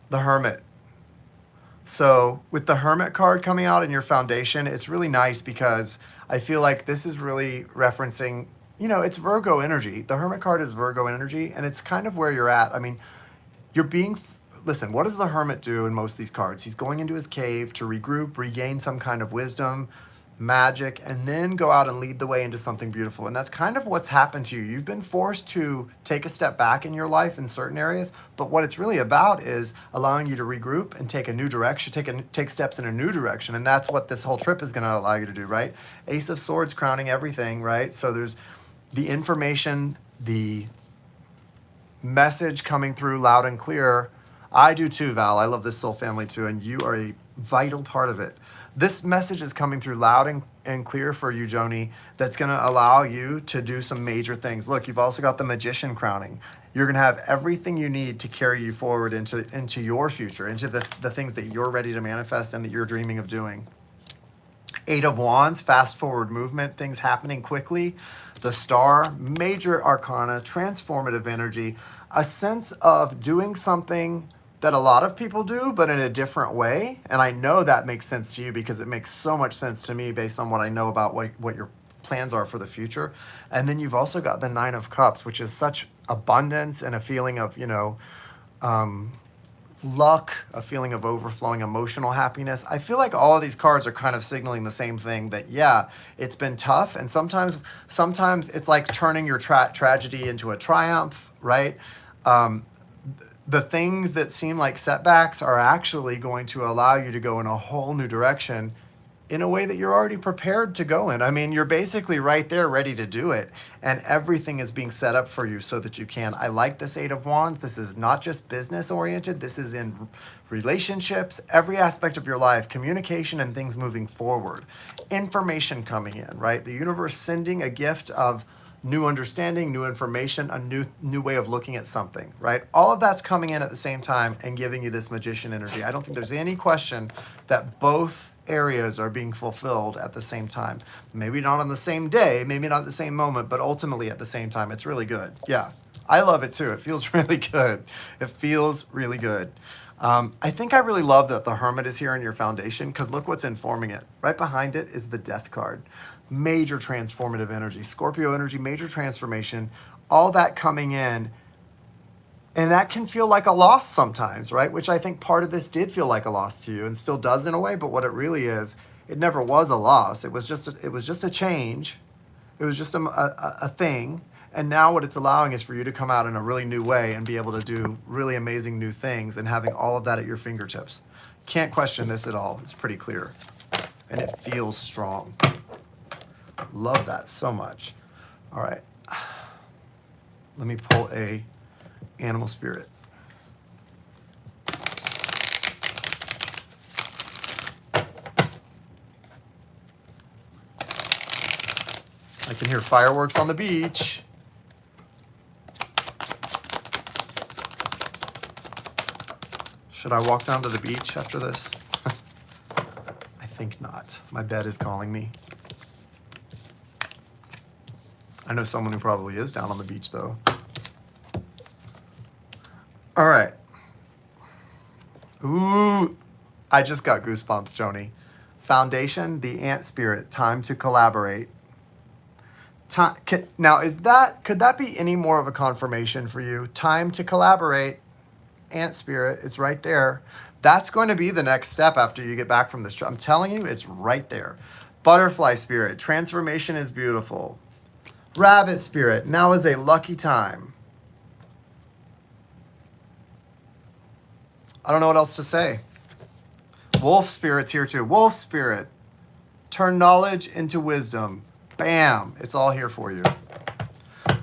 Speaker 1: the Hermit. So with the Hermit card coming out in your foundation, it's really nice because I feel like this is really referencing, it's Virgo energy. The Hermit card is Virgo energy, and it's kind of where you're at. I mean, you're being, listen, what does the Hermit do in most of these cards? He's going into his cave to regroup, regain some kind of wisdom, magic, and then go out and lead the way into something beautiful. And that's kind of what's happened to you. You've been forced to take a step back in your life in certain areas, but what it's really about is allowing you to regroup and take a new direction, take steps in a new direction. And that's what this whole trip is going to allow you to do, right? Ace of Swords crowning everything, right? So there's the information, the message coming through loud and clear. I do too, Val. I love this soul family too, and you are a vital part of it. This message is coming through loud and clear for you, Joni, that's going to allow you to do some major things. Look, you've also got the Magician crowning. You're going to have everything you need to carry you forward into your future, into the things that you're ready to manifest and that you're dreaming of doing. Eight of Wands, fast forward movement, things happening quickly. The Star, major arcana, transformative energy, a sense of doing something that a lot of people do, but in a different way. And I know that makes sense to you because it makes so much sense to me based on what I know about what your plans are for the future. And then you've also got the Nine of Cups, which is such abundance and a feeling of, luck, a feeling of overflowing emotional happiness. I feel like all of these cards are kind of signaling the same thing, that yeah, it's been tough, and sometimes it's like turning your tragedy into a triumph, right? The things that seem like setbacks are actually going to allow you to go in a whole new direction in a way that you're already prepared to go in. I mean, you're basically right there ready to do it, and everything is being set up for you so that you can. I like this Eight of Wands. This is not just business oriented. This is in relationships, every aspect of your life, communication and things moving forward. Information coming in, right? The universe sending a gift of new understanding, new information, a new way of looking at something, right? All of that's coming in at the same time and giving you this Magician energy. I don't think there's any question that both areas are being fulfilled at the same time. Maybe not on the same day, maybe not at the same moment, but ultimately at the same time. It's really good. Yeah, I love it too. It feels really good. It feels really good. I think I really love that the Hermit is here in your foundation, because look what's informing it. Right behind it is the Death card. Major transformative energy, Scorpio energy, major transformation, all that coming in. And that can feel like a loss sometimes, right? Which I think part of this did feel like a loss to you and still does in a way, but what it really is, it never was a loss. It was just a change. It was just a thing. And now what it's allowing is for you to come out in a really new way and be able to do really amazing new things, and having all of that at your fingertips. Can't question this at all. It's pretty clear. And it feels strong. Love that so much. All right. Let me pull a animal spirit. I can hear fireworks on the beach. Should I walk down to the beach after this? I think not. My bed is calling me. I know someone who probably is down on the beach, though. All right. Ooh, I just got goosebumps, Joni. Foundation, the ant spirit, time to collaborate. Now, could that be any more of a confirmation for you? Time to collaborate, ant spirit, it's right there. That's going to be the next step after you get back from this trip. I'm telling you, it's right there. Butterfly spirit, transformation is beautiful. Rabbit spirit, now is a lucky time. I don't know what else to say. Wolf spirit's here too. Wolf spirit, turn knowledge into wisdom. Bam, it's all here for you.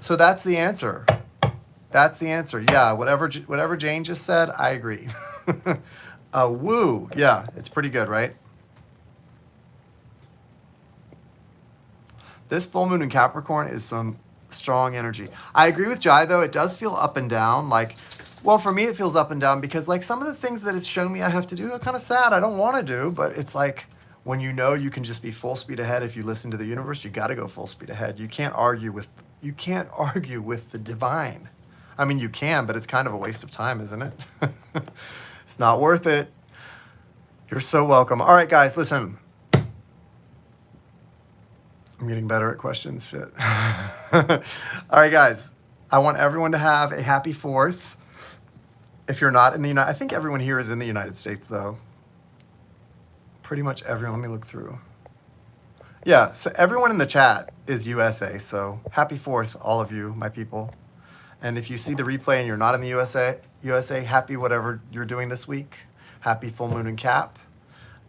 Speaker 1: So that's the answer. That's the answer. Yeah, whatever Jane just said, I agree. Woo, yeah, it's pretty good, right? This full moon in Capricorn is some strong energy. I agree with Jai, though. It does feel up and down. Well, for me, it feels up and down because, some of the things that it's shown me I have to do are kind of sad. I don't want to do, but it's like when you know you can just be full speed ahead if you listen to the universe, you got to go full speed ahead. You can't argue with You can't argue with the divine. I mean, you can, but it's kind of a waste of time, isn't it? It's not worth it. You're so welcome. All right, guys, listen. I'm getting better at questions. Shit. All right, guys. I want everyone to have a happy 4th. If you're not in the I think everyone here is in the United States, though. Pretty much everyone. Let me look through. Yeah, so everyone in the chat is USA. So happy 4th, all of you, my people. And if you see the replay and you're not in the USA, happy whatever you're doing this week. Happy full moon and cap.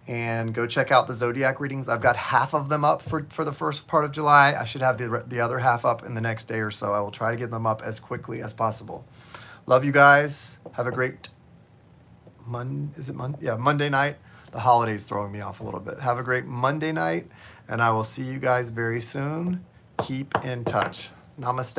Speaker 1: And go check out the Zodiac readings. I've got half of them up for the first part of July. I should have the other half up in the next day or so. I will try to get them up as quickly as possible. Love you guys. Have a great Monday night. The holiday's throwing me off a little bit. Have a great Monday night, and I will see you guys very soon. Keep in touch. Namaste.